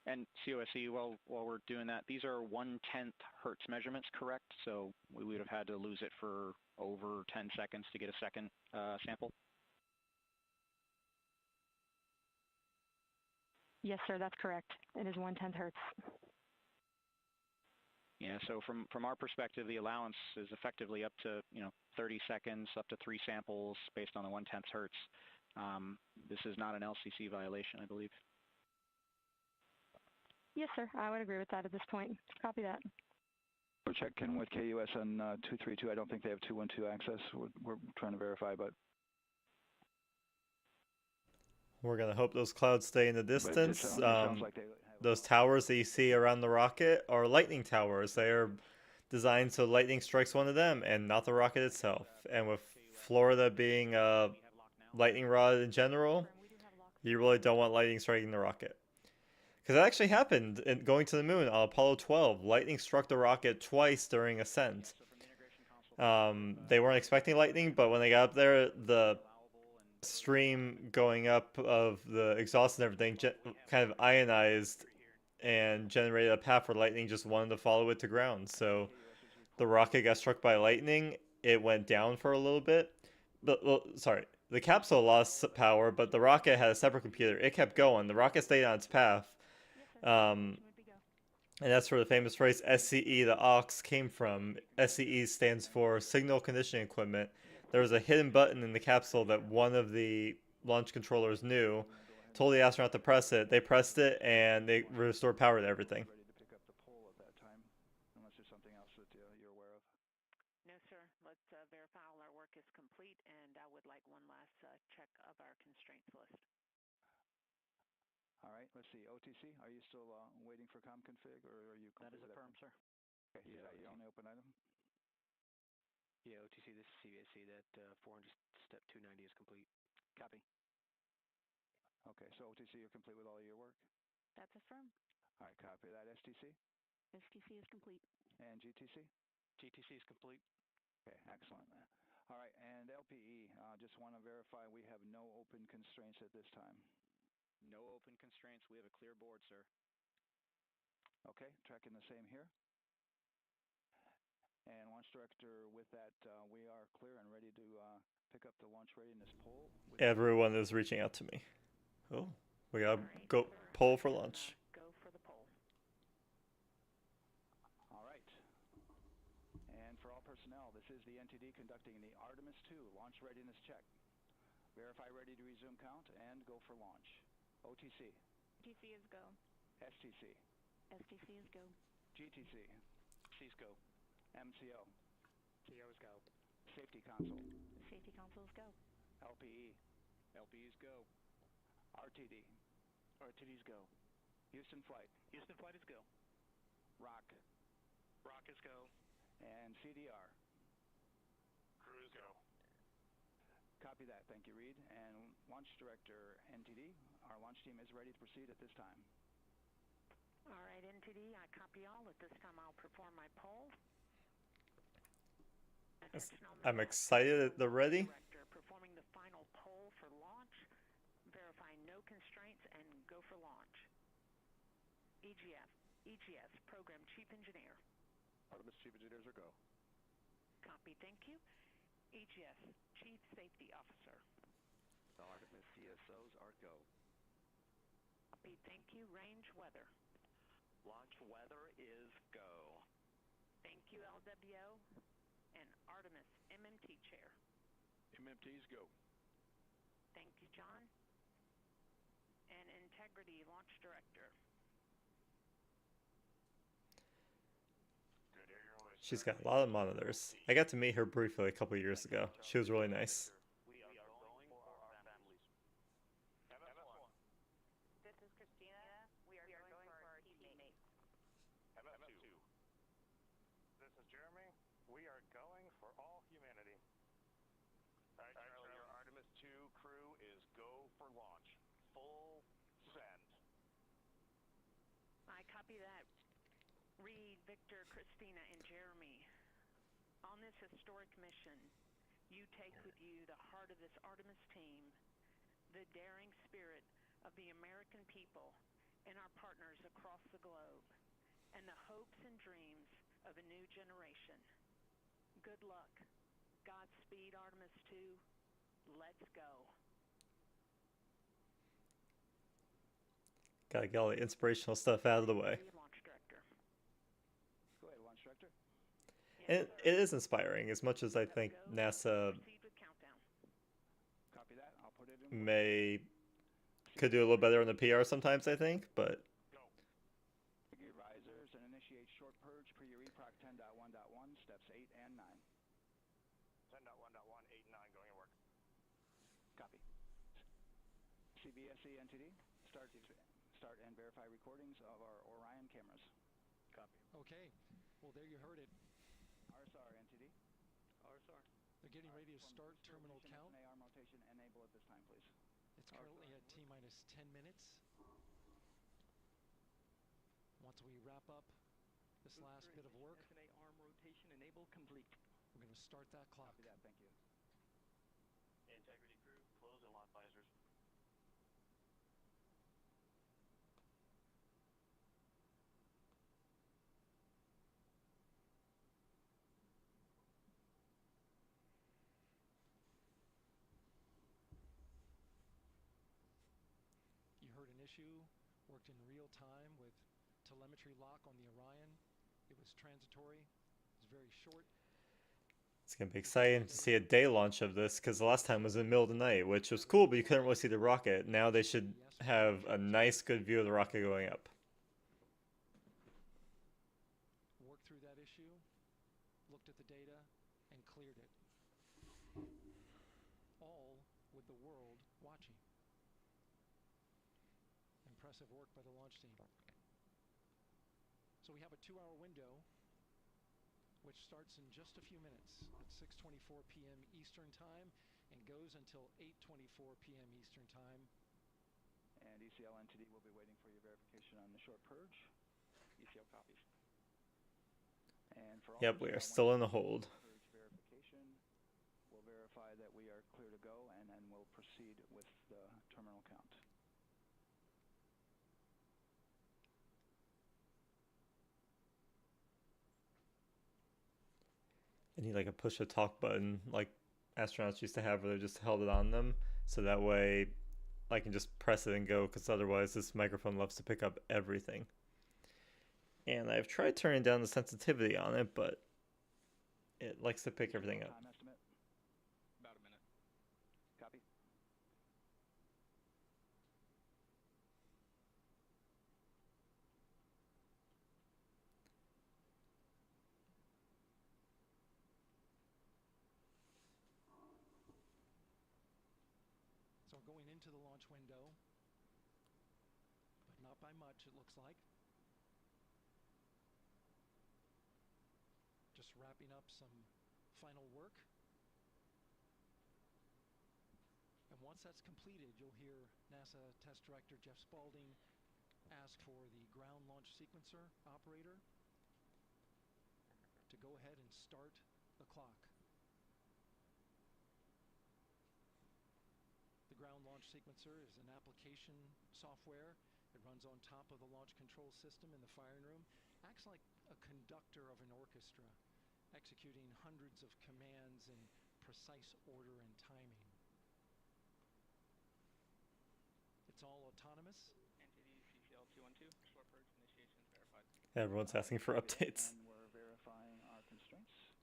And COSE, while we're doing that, these are 1/10 hertz measurements, correct? So we would have had to lose it for over 10 seconds to get a second sample? Yes, sir, that's correct. It is 1/10 hertz. Yeah, so from our perspective, the allowance is effectively up to 30 seconds, up to 3 samples based on the 1/10 hertz. This is not an LCC violation, I believe. Yes, sir, I would agree with that at this point. Copy that. We're checking with KUS on 232. I don't think they have 212 access. We're trying to verify, but we're going to hope those clouds stay in the distance. Sounds like those towers that you see around the rocket are lightning towers. They are designed so lightning strikes one of them and not the rocket itself. And with Florida being a lightning rod in general, you really don't want lightning striking the rocket. Because that actually happened in going to the moon on Apollo 12. Lightning struck the rocket twice during ascent. They weren't expecting lightning, but when they got up there, the stream going up of the exhaust and everything kind of ionized and generated a path where lightning just wanted to follow it to ground. So the rocket got struck by lightning. It went down for a little bit. But, well, sorry, the capsule lost power, but the rocket had a separate computer. It kept going. The rocket stayed on its path. And that's where the famous phrase SCE, the aux, came from. SCE stands for Signal Conditioning Equipment. There was a hidden button in the capsule that one of the launch controllers knew, told the astronaut to press it. They pressed it, and they restored power to everything. unless there's something else that you're aware of. No, sir. Let's verify all our work is complete, and I would like one last check of our constraints list. All right, let's see. OTC, are you still waiting for ComConfig, or are you? That is complete with affirmed, sir. Okay, is Yeah, that your only open item? Yeah, OTC, this is CVSC. That 400 step 290 is complete. Copy. Okay, so OTC, you're complete with all of your work? That's affirmed. All right, copy that. STC? STC is complete. And GTC? GTC is complete. Okay, excellent. All right, and LPE, just want to verify we have no open constraints at this time. No open constraints. We have a clear board, sir. Okay, tracking the same here. And Launch Director, with that, we are clear and ready to pick up the launch readiness poll. Everyone is reaching out to me. Oh, we gotta go poll for launch. Go for the poll. All right. And for all personnel, this is the NTD conducting the Artemis 2 launch readiness check. Verify ready to resume count and go for launch. OTC. GTC is go. STC. STC is go. GTC. C's go. MCO. CO's go. Safety Console. Safety console is go. LPE. LP's go. RTD. RTD's go. Houston Flight. Houston flight is go. ROC. Rock is go. And CDR. Crews go. Copy that. Thank you, Reed. And Launch Director, NTD, our launch team is ready to proceed at this time. All right, NTD, I copy all. At this time, I'll perform my poll. I'm excited that they're ready. Director performing the final poll for launch, verifying no constraints, and go for launch. EGS, Program Chief Engineer. Artemis Chief Engineers are go. Copy, thank you. EGS, Chief Safety Officer. The Artemis CSOs are go. Copy, thank you. Range Weather. Launch weather is go. Thank you, LWO. And Artemis, MMT Chair. MMT's go. Thank you, John. And Integrity Launch Director. Good air your way. She's got a lot of monitors. I got to meet her briefly a couple years ago. She was really nice. We are going for our families. MS1. This is Christina. We are going for our teammates. MS2. This is Jeremy. We are going for all humanity. All right, Charlie, your Artemis 2 crew is go for launch. Full send. I copy that. Reed, Victor, Christina, and Jeremy. On this historic mission, you take with you the heart of this Artemis team, the daring spirit of the American people and our partners across the globe, and the hopes and dreams of a new generation. Good luck. Godspeed, Artemis 2. Let's go. Gotta get all the inspirational stuff out of the way. Launch Director. Go ahead, Launch Director. And it is inspiring as much as I think NASA Copy that. I'll put it in. could do a little better on the PR sometimes, I think, but Configure risers and initiate short purge per your EPROC 10.1.1, steps 8 and 9. 10.1.1, 8, 9 going to work. Copy. CBSE NTD, start and verify recordings of our Orion cameras. Copy. Okay. Well, there you heard it. RSR NTD. RSR. They're getting ready to start terminal count. AR rotation enable at this time, please. It's currently at T-minus 10 minutes. Once we wrap up this last bit of work, SNA arm rotation enable complete. we're going to start that clock. Copy that. Thank you. Integrity crew, close and lock visors. You heard an issue, worked in real time with telemetry lock on the Orion. It was transitory. It was very short. it's gonna be exciting to see a day launch of this because the last time was in the middle of the night, which was cool, but you couldn't really see the rocket. Now they should have a nice, good view of the rocket going up. Worked through that issue, looked at the data, and cleared it. All with the world watching. Impressive work by the launch team. So we have a 2-hour window, which starts in just a few minutes at 6:24 p.m. Eastern Time and goes until 8:24 p.m. Eastern Time. And ECL NTD will be waiting for your verification on the short purge. ECL copies. And for all Yep, we are still in the hold. purge verification, we'll verify that we are clear to go, and then we'll proceed with the terminal count. I need like a push to talk button like astronauts used to have where they just held it on them, so that way I can just press it and go, because otherwise this microphone loves to pick up everything. And I've tried turning down the sensitivity on it, but it likes to pick everything up. Time estimate? About a minute. Copy. So we're going into the launch window, but not by much, it looks like. Just wrapping up some final work. And once that's completed, you'll hear NASA Test Director Jeff Spaulding ask for the ground launch sequencer operator to go ahead and start the clock. The ground launch sequencer is an application software. It runs on top of the launch control system in the firing room. Acts like a conductor of an orchestra, executing hundreds of commands in precise order and timing. It's all autonomous. NTD CCL 212, short purge initiation verified. Everyone's asking for updates. And we're verifying our constraints.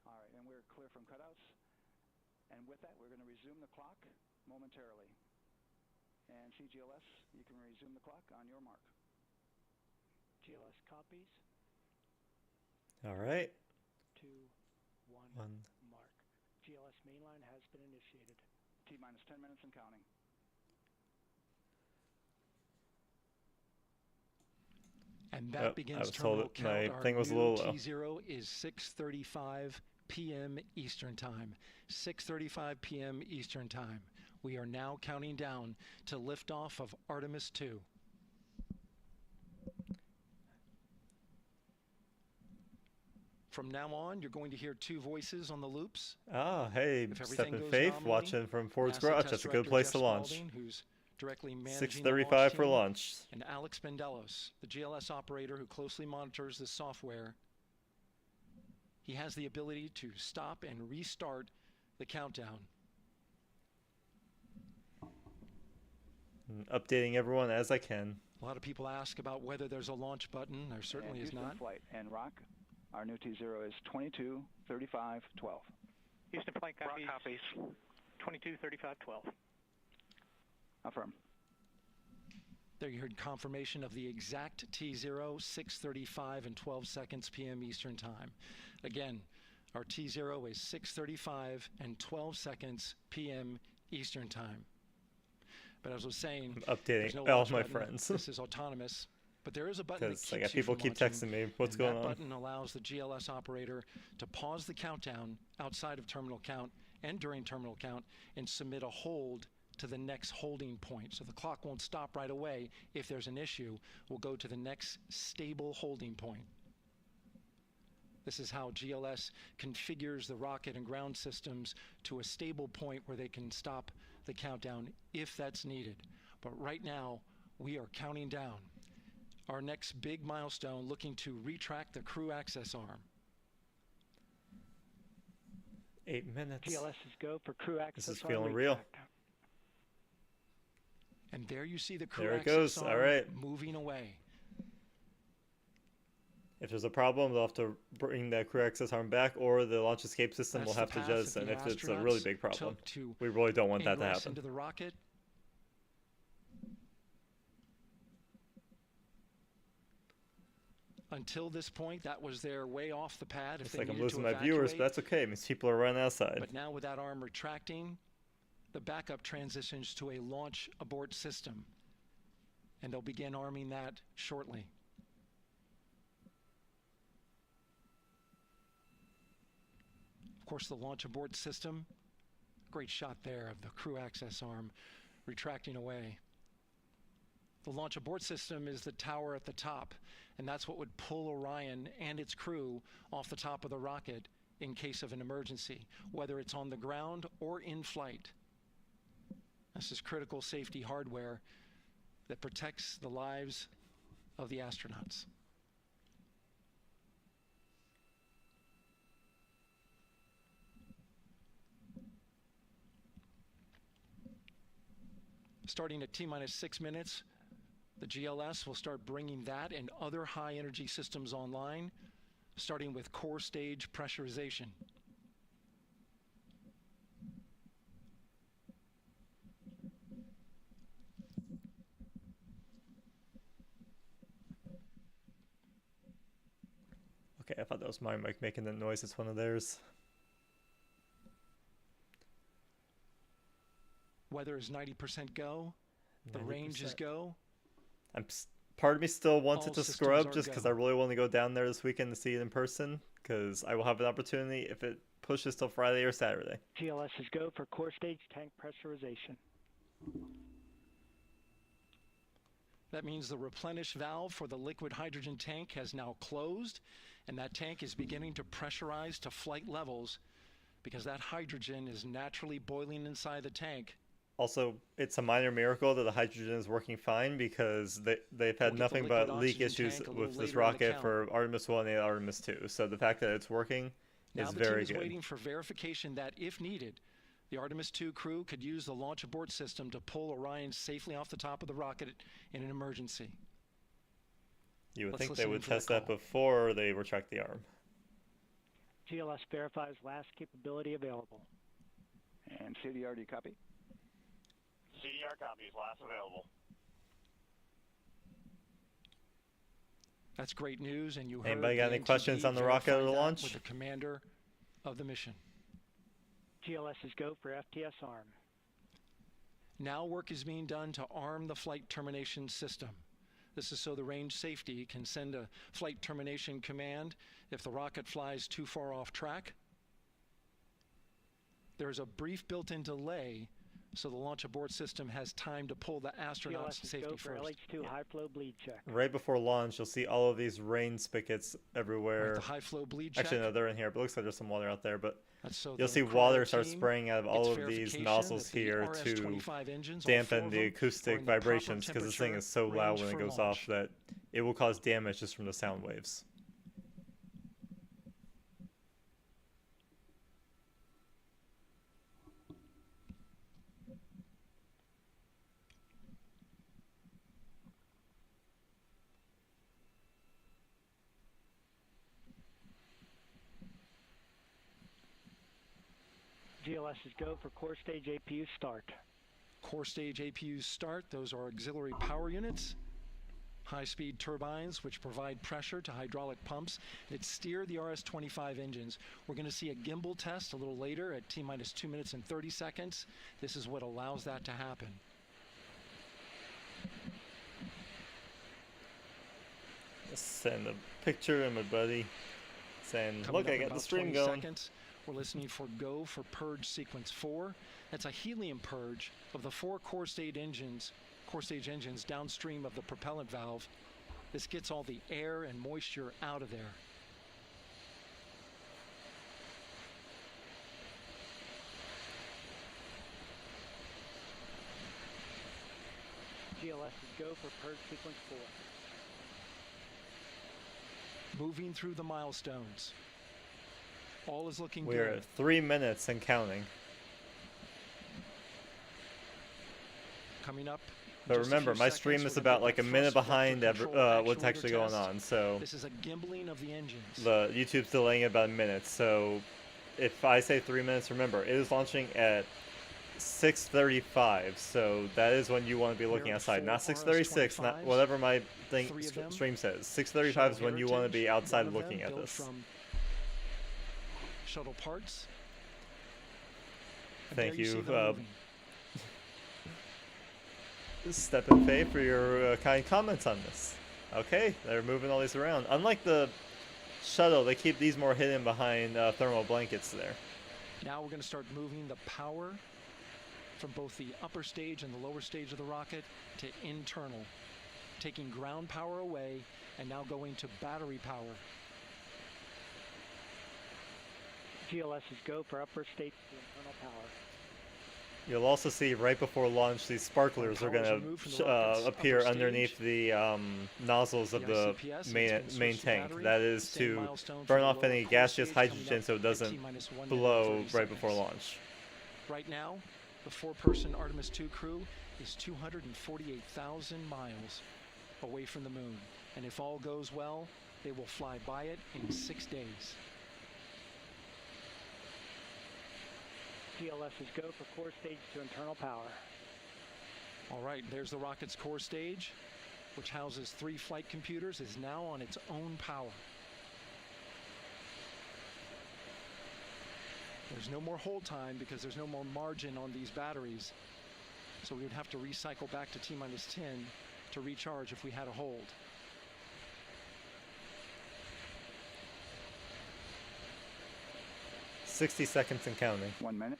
All right, and we're clear from cutouts. And with that, we're going to resume the clock momentarily. And CGLS, you can resume the clock on your mark. GLS copies. All right. 2, 1, mark. GLS mainline has been initiated. T-minus 10 minutes and counting. And that begins I was told terminal my count. thing Our was a new little low. T0 is 6:35 p.m. Eastern Time. 6:35 p.m. Eastern Time. We are now counting down to liftoff of Artemis 2. From now on, you're going to hear two voices on the loops. Ah, hey, If Step everything in goes Faith, nominally, watching from Ford's NASA Garage. Test That's a good Director place Jeff to launch. Spaulding, who's directly managing the 6:35 launch for team, launch. and Alex Bendelos, the GLS operator who closely monitors the software. He has the ability to stop and restart the countdown. Updating everyone as I can. A lot of people ask about whether there's a launch button. There certainly and is Houston not. Flight and Rock, our new T0 is 22:35:12. Houston flight copies. Rock copies. 22:35:12. Affirm. There you heard confirmation of the exact T0, 6:35 and 12 seconds p.m. Eastern Time. Again, our T0 is 6:35 and 12 seconds p.m. Eastern Time. But as I was saying, I'm updating there's no all launch my button. friends. This is autonomous. But there is a button that Because keeps people you from keep launching, texting me, what's and going that on? button allows the GLS operator to pause the countdown outside of terminal count and during terminal count and submit a hold to the next holding point. So the clock won't stop right away. If there's an issue, we'll go to the next stable holding point. This is how GLS configures the rocket and ground systems to a stable point where they can stop the countdown if that's needed. But right now, we are counting down. Our next big milestone, looking to retract the crew access arm. 8 minutes. GLS is go for crew access. This is arm feeling real. retract. And there you see the crew There it access goes. arm All right. moving away. If there's a problem, they'll have to bring the crew access arm back, or the launch escape system will have to jettison if it's a really big problem. We really don't want that to happen. Into the rocket. Until this point, that was their way off the pad. It's like I'm losing my viewers, but that's okay. It means people are running outside. But now with that arm retracting, the backup transitions to a launch abort system. And they'll begin arming that shortly. Of course, the launch abort system, great shot there of the crew access arm retracting away. The launch abort system is the tower at the top, and that's what would pull Orion and its crew off the top of the rocket in case of an emergency, whether it's on the ground or in flight. This is critical safety hardware that protects the lives of the astronauts. Starting at T-minus 6 minutes, the GLS will start bringing that and other high-energy systems online, starting with core stage pressurization. Okay, I thought that was my mic making the noise. It's one of theirs. Weather is 90% go. The 90%. range is go. Part of me still wants All it to systems scrub are just go. because I really want to go down there this weekend to see it in person, because I will have an opportunity if it pushes till Friday or Saturday. GLS is go for core stage tank pressurization. That means the replenish valve for the liquid hydrogen tank has now closed, and that tank is beginning to pressurize to flight levels because that hydrogen is naturally boiling inside the tank. Also, it's a minor miracle that the hydrogen is working fine, because they've had nothing but leak issues with this rocket for Artemis 1 and Artemis 2. So the fact that it's working is very good. Now the team is waiting for verification that, if needed, the Artemis 2 crew could use the launch abort system to pull Orion safely off the top of the rocket in an emergency. You would think they would test that before they retract the arm. GLS verifies last capability available. And CDR, do you copy? CDR copies, last available. That's great news, and you heard Anybody got any the questions NTD on the rocket or the verify that launch? with the commander of the mission. GLS is go for FTS arm. Now work is being done to arm the flight termination system. This is so the range safety can send a flight termination command if the rocket flies too far off track. There's a brief built-in delay, so the launch abort system has time to pull the astronauts to safety first. LH2 high flow bleed check. Right before launch, you'll see all of these rain spigots everywhere. Right, the high flow bleed check. Actually, no, they're in here, but it looks like there's some water out there. But so you'll see water start spraying out of all of these nozzles here to dampen the acoustic vibrations, because this thing is so loud when it goes off that it will cause damage just from the sound waves. GLS is go for core stage APU start. Core stage APUs start. Those are auxiliary power units. High-speed turbines which provide pressure to hydraulic pumps that steer the RS-25 engines. We're going to see a gimbal test a little later at T-minus 2 minutes and 30 seconds. This is what allows that to happen. Send a picture of my buddy saying, look, I got the stream going. Seconds, we're listening for go for purge sequence 4. That's a helium purge of the 4 core stage engines downstream of the propellant valve. This gets all the air and moisture out of there. GLS is go for purge sequence 4. Moving through the milestones. All is looking good. We're at 3 minutes and counting. Coming up But remember, my stream is about like a minute behind what's actually going on, so this is a gimbling of the engines. The YouTube's delaying it about a minute, so if I say 3 minutes, remember, it is launching at 6:35, so that is when you want to be looking outside, not 6:36, not whatever my stream says. 6:35 is when you want to be outside looking at this. Shuttle parts. Thank you, Step and Faye, for your kind comments on this. Okay, they're moving all these around. Unlike the shuttle, they keep these more hidden behind thermal blankets there. Now we're going to start moving the power from both the upper stage and the lower stage of the rocket to internal, taking ground power away and now going to battery power. GLS is go for upper stage to internal power. You'll also see right before launch these sparklers are going to appear underneath the nozzles of the main tank. That is to burn off any gaseous hydrogen so it doesn't blow right before launch. Right now, the 4-person Artemis 2 crew is 248,000 miles away from the moon. And if all goes well, they will fly by it in 6 days. GLS is go for core stage to internal power. All right, there's the rocket's core stage, which houses 3 flight computers, is now on its own power. There's no more hold time because there's no more margin on these batteries. So we would have to recycle back to T-minus 10 to recharge if we had a hold. "60 seconds and counting." 1 minute.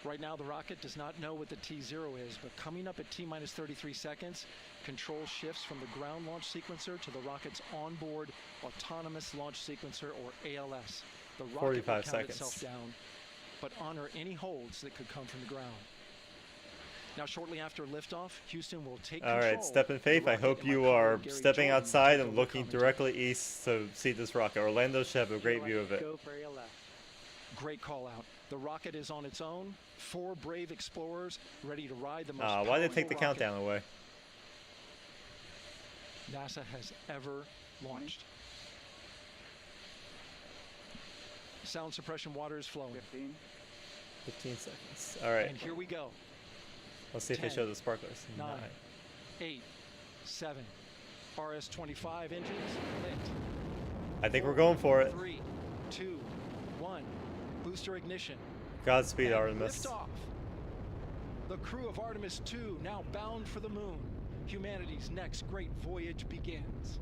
Right now, the rocket does not know what the T0 is, but coming up at T-minus 33 seconds, control shifts from the ground launch sequencer to the rocket's onboard autonomous launch sequencer, or ALS. The rocket 45 will count seconds. itself down, but honor any holds that could come from the ground. Now, shortly after liftoff, Houston will take control. All right, Step and Faith, I hope you are stepping outside and looking directly east to see this rocket. Orlando should have a great view of it. Go for ALS. Great call out. The rocket is on its own. 4 brave explorers ready to ride the most why did they take the powerful rocket countdown away? NASA has ever launched. Sound suppression water is flowing. 15 seconds. All right. And here we go. Let's see if they 10, show the sparklers. 9, 8, 7. RS-25 engines lit. I think we're going for it. 3, 2, 1. Booster ignition. Godspeed, And Artemis. liftoff. The crew of Artemis 2 now bound for the moon. Humanity's next great voyage begins.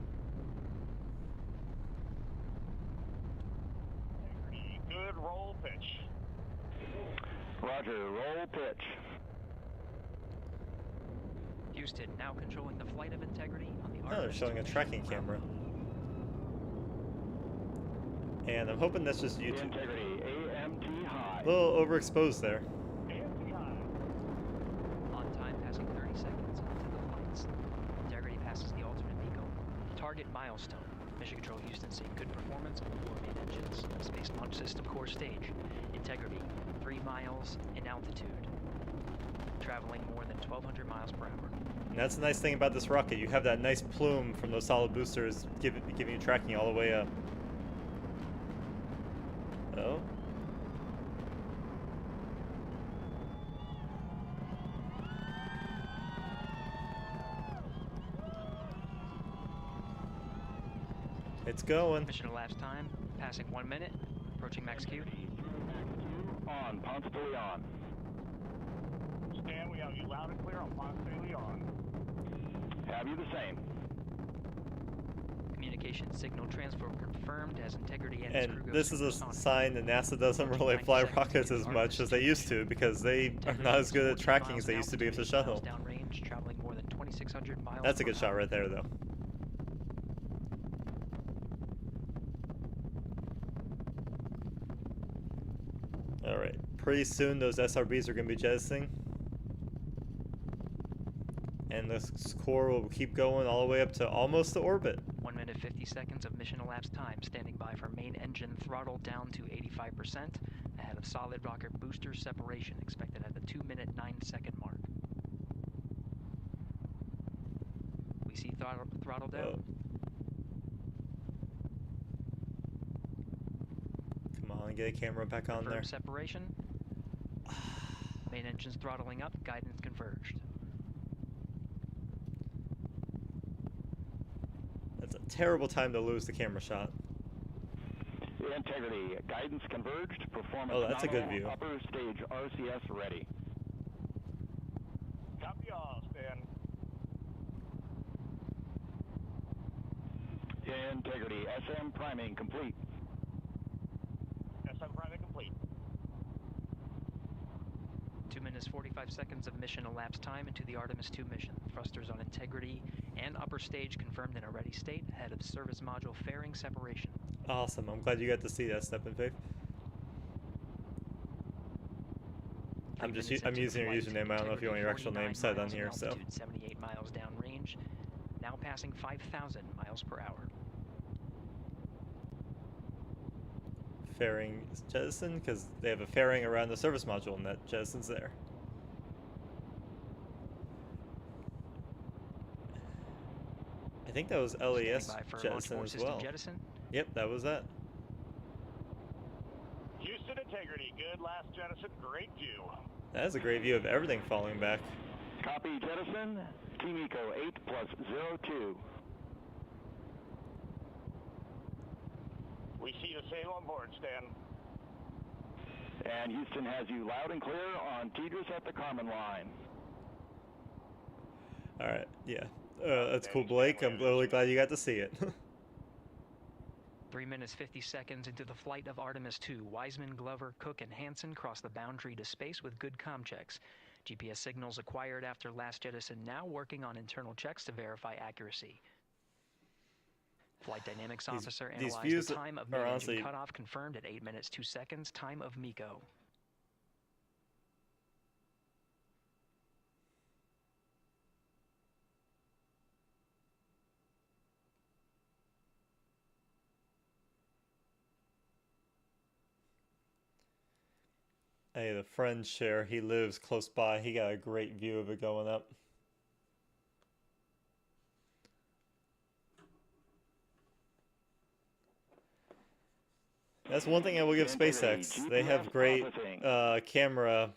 Good roll pitch. Roger, roll pitch. Houston now controlling the flight of integrity on the Oh, they're Artemis showing a 2 tracking mission. camera. And I'm hoping that's just YouTube. Integrity, AMT high. A little overexposed there. On time, passing 30 seconds into the flights. Integrity passes the alternate beacon. Target milestone. Mission Control Houston seeing good performance on the 4 main engines. Space Launch System core stage. Integrity, 3 miles in altitude. Traveling more than 1,200 miles per hour. And that's the nice thing about this rocket. You have that nice plume from those solid boosters giving you tracking all the way up. Oh. It's going. Mission elapsed time, passing 1 minute, approaching max Q. On, Ponce de Leon. Stan, we have you loud and clear on Ponce de Leon. Have you the same? Communication signal transfer confirmed as integrity and its And crew goes this is a supersonic. sign that NASA doesn't really fly rockets as much as they used to, because they are not as good at tracking as they used to be with the shuttle. Downrange, traveling more than 2,600 miles. That's a per good shot hour. right there, though. Alright, pretty soon those SRBs are going to be jettisoning. And this core will keep going all the way up to almost to orbit. 1 minute 50 seconds of mission elapsed time, standing by for main engine throttle down to 85%, ahead of solid rocket booster separation expected at the 2 minute 9 second mark. VTC throttle down. Whoa. Come on, get a camera back on there. Separation. Main engines throttling up, guidance converged. That's a terrible time to lose the camera shot. Integrity, guidance converged, performance oh, that's nominal, a good view. upper stage RCS ready. Copy all, Stan. Integrity, SM priming complete. SM priming complete. 2 minutes 45 seconds of mission elapsed time into the Artemis 2 mission. Thrusters on Integrity and upper stage confirmed in a ready state ahead of service module fairing separation. Awesome. I'm glad you got to see that, Step in Faith. I'm using your username. I don't know if you want your actual name said on here, so. 78 miles downrange, now passing 5,000 miles per hour. Fairing is jettison because they have a fairing around the service module, and that jettison's there. I think that was LES jettison as well. Jettison. Yep, that was that. Houston Integrity, good last jettison, great view. That is a great view of everything falling back. Copy jettison, Team Eco 8+02. We see the same on board, Stan. And Houston has you loud and clear on Tidris at the Carmen line. Alright, yeah. That's cool, Blake. I'm really glad you got to see it. 3 minutes 50 seconds into the flight of Artemis 2, Wiseman, Glover, Cook, and Hansen cross the boundary to space with good comm checks. GPS signals acquired after last jettison now working on internal checks to verify accuracy. Flight Dynamics Officer analyzed the time of main engine cutoff, confirmed at 8 minutes 2 seconds, time of MECO. Hey, the friend share, he lives close by. He got a great view of it going up. That's one thing I will give SpaceX. They have great camera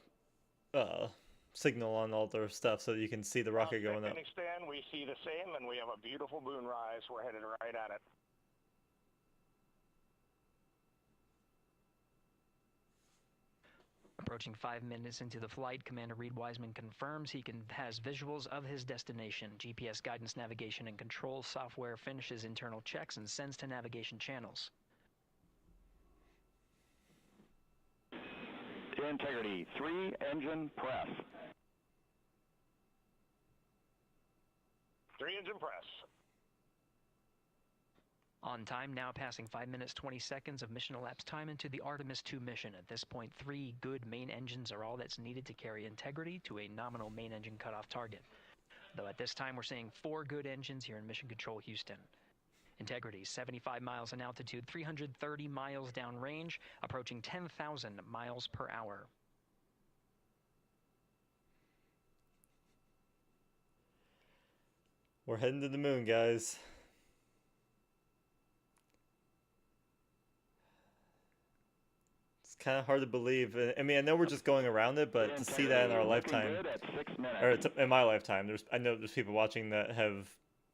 signal on all their stuff, so you can see the rocket going up. Stand, we see the same, and we have a beautiful moonrise. We're headed right at it. Approaching 5 minutes into the flight, Commander Reed Wiseman confirms he has visuals of his destination. GPS guidance, navigation, and control software finishes internal checks and sends to navigation channels. Integrity, 3 engine press. 3 engine press. On time, now passing 5 minutes 20 seconds of mission elapsed time into the Artemis 2 mission. At this point, 3 good main engines are all that's needed to carry Integrity to a nominal main engine cutoff target. Though at this time, we're seeing 4 good engines here in Mission Control Houston. Integrity, 75 miles in altitude, 330 miles downrange, approaching 10,000 miles per hour. We're heading to the moon, guys. It's kind of hard to believe. I mean, I know we're just going around it, but to see that in our lifetime, or in my lifetime, I know there's people watching that have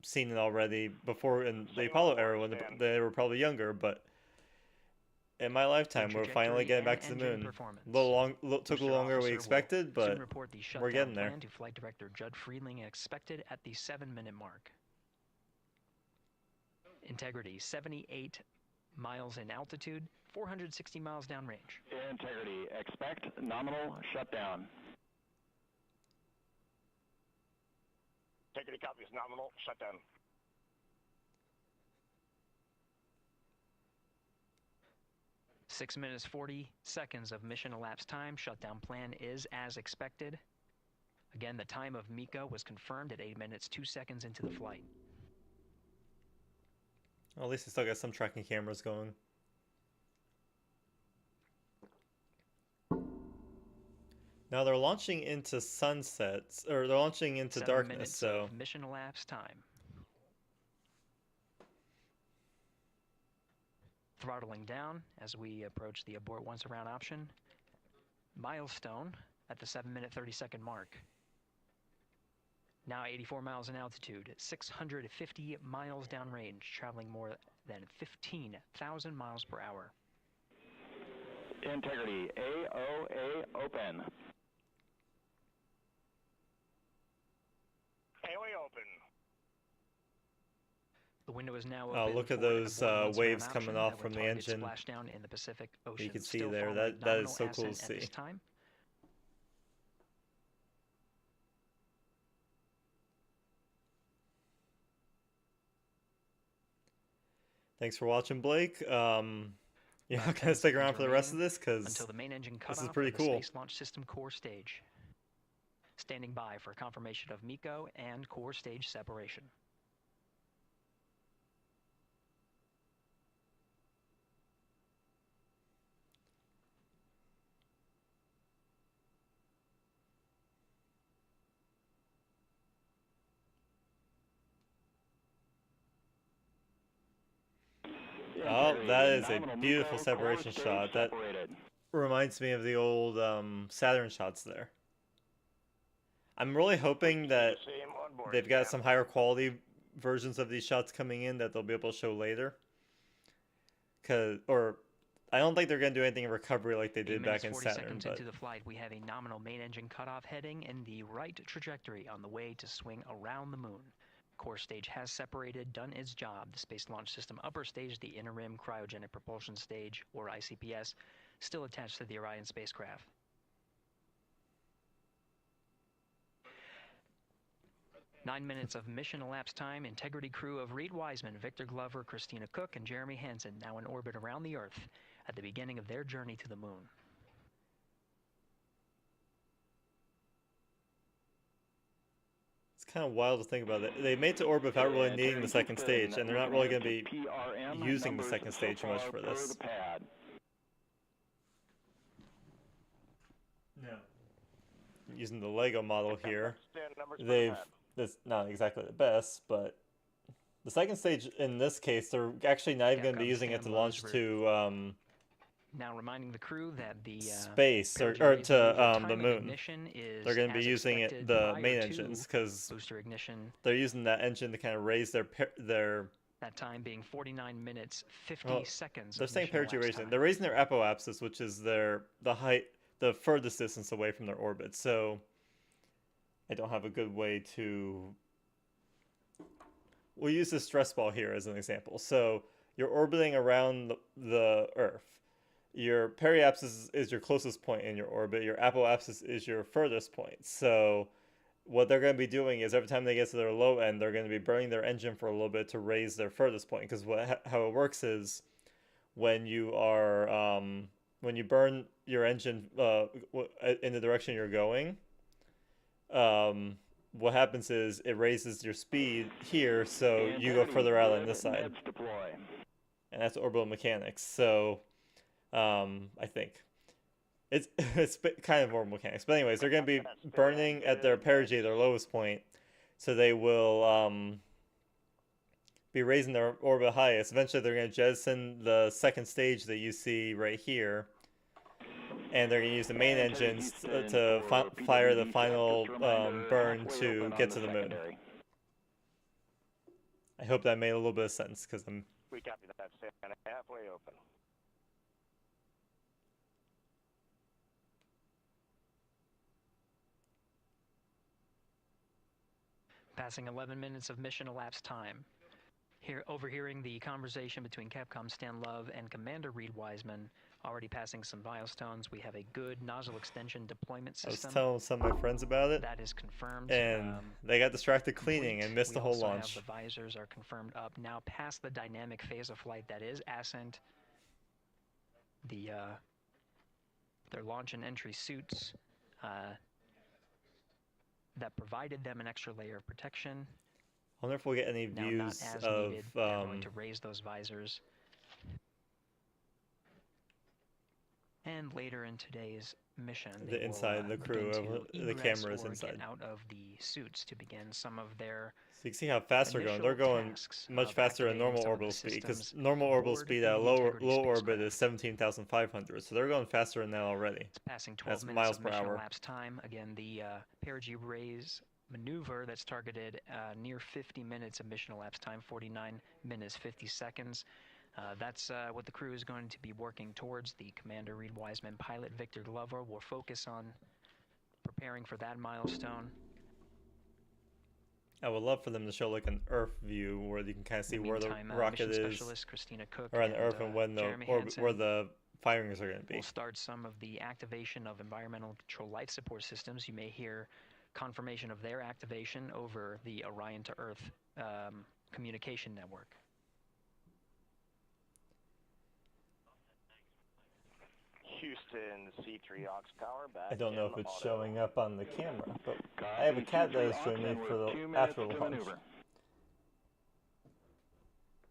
seen it already before in the Apollo era when they were probably younger, but in my lifetime, we're finally getting back to the moon. Took a longer than we expected, but we're getting there. To Flight Director Judd Friedling expected at the 7-minute mark. Integrity, 78 miles in altitude, 460 miles downrange. Integrity, expect nominal shutdown. Integrity copies, nominal shutdown. Six minutes 40 seconds of mission elapsed time. Shutdown plan is as expected. Again, the time of MECO was confirmed at 8 minutes 2 seconds into the flight. Well, at least they still got some tracking cameras going. Now they're launching into sunsets, or they're launching into darkness, so... Mission elapsed time. Throttling down as we approach the abort once around option. Milestone at the 7-minute 30-second mark. Now 84 miles in altitude, 650 miles downrange, traveling more than 15,000 miles per hour. Integrity, AOA open. AOA open. The window is now Oh, open. look at for an those abort once waves around coming option off that from will the target engine. splashdown in the Pacific Ocean. You can see Still there. following That is nominal so cool to ascent at this see. time. Thanks for watching, Blake. You're not gonna stick around for the rest of this because until the main engine this is cutoff pretty for the cool. Space Launch System core stage. Standing by for confirmation of MECO and core stage separation. Oh, that is a beautiful separation shot. That reminds me of the old Saturn shots there. I'm really hoping that they've got some higher quality versions of these shots coming in that they'll be able to show later. Or I don't think they're going to do anything in recovery like they did back in 40 Saturn. seconds But into the flight, we have a nominal main engine cutoff heading in the right trajectory on the way to swing around the moon. Core stage has separated, done its job. The Space Launch System upper stage, the interim cryogenic propulsion stage, or ICPS, still attached to the Orion spacecraft. Nine minutes of mission elapsed time. Integrity crew of Reed Wiseman, Victor Glover, Christina Cook, and Jeremy Hansen now in orbit around the Earth at the beginning of their journey to the moon. it's kind of wild to think about it. They made to orbit without really needing the second stage, and they're not really going to be using the second stage too much for this. No. Using the Lego model here, that's not exactly the best, but the second stage in this case, they're actually not even going to be using it to launch to now reminding the crew that the space or to the moon. They're going to be using the main engines because they're using that engine to kind of raise their that time being 49 minutes 50 seconds. They're saying perigee raising. They're raising their apoapsis, which is the furthest distance away from their orbit. So I don't have a good way to. We'll use this stress ball here as an example. So you're orbiting around the Earth. Your periapsis is your closest point in your orbit. Your apoapsis is your furthest point. So what they're going to be doing is every time they get to their low end, they're going to be burning their engine for a little bit to raise their furthest point. Because how it works is when you are when you burn your engine in the direction you're going, what happens is it raises your speed here, so you go further out on this side. And that's orbital mechanics. So I think it's kind of orbital mechanics. But anyways, they're going to be burning at their perigee, their lowest point, so they will be raising their orbit highest. Eventually, they're going to jettison the second stage that you see right here. And they're going to use the main engines to fire the final burn to get to the moon. I hope that made a little bit of sense because I'm. We copy that. Stand halfway open. Passing 11 minutes of mission elapsed time. Here, overhearing the conversation between Capcom Stan Love and Commander Reed Wiseman. Already passing some milestones. We have a good nozzle extension deployment system. I was telling some of my friends about it. That is confirmed. And they got distracted cleaning and missed the whole launch. The visors are confirmed up. Now past the dynamic phase of flight, that is ascent. Their launch and entry suits that provided them an extra layer of protection. I wonder if we'll get any views of needed. They're going to raise those visors. And later in today's mission. The They inside, will, the crew, begin to the egress camera is or inside. get out of the suits to begin some of their So you can see how fast they're going. They're going much faster than normal orbital speed, because normal orbital speed at low orbit is 17,500. So they're going faster than that already. It's passing 12 That's minutes miles of per mission hour. elapsed time. Again, the perigee raise maneuver that's targeted near 50 minutes of mission elapsed time, 49 minutes 50 seconds. That's what the crew is going to be working towards. The Commander Reed Wiseman pilot Victor Glover will focus on preparing for that milestone. I would love for them to show like an Earth view where you can kind of see where the rocket is around the Earth and when where the firings are going to be. We'll start some of the activation of environmental control life support systems. You may hear confirmation of their activation over the Orion to Earth communication network. Houston C3 aux power back. I don't know if it's showing up on the camera, but I have a cat that is joining me for the after the launch.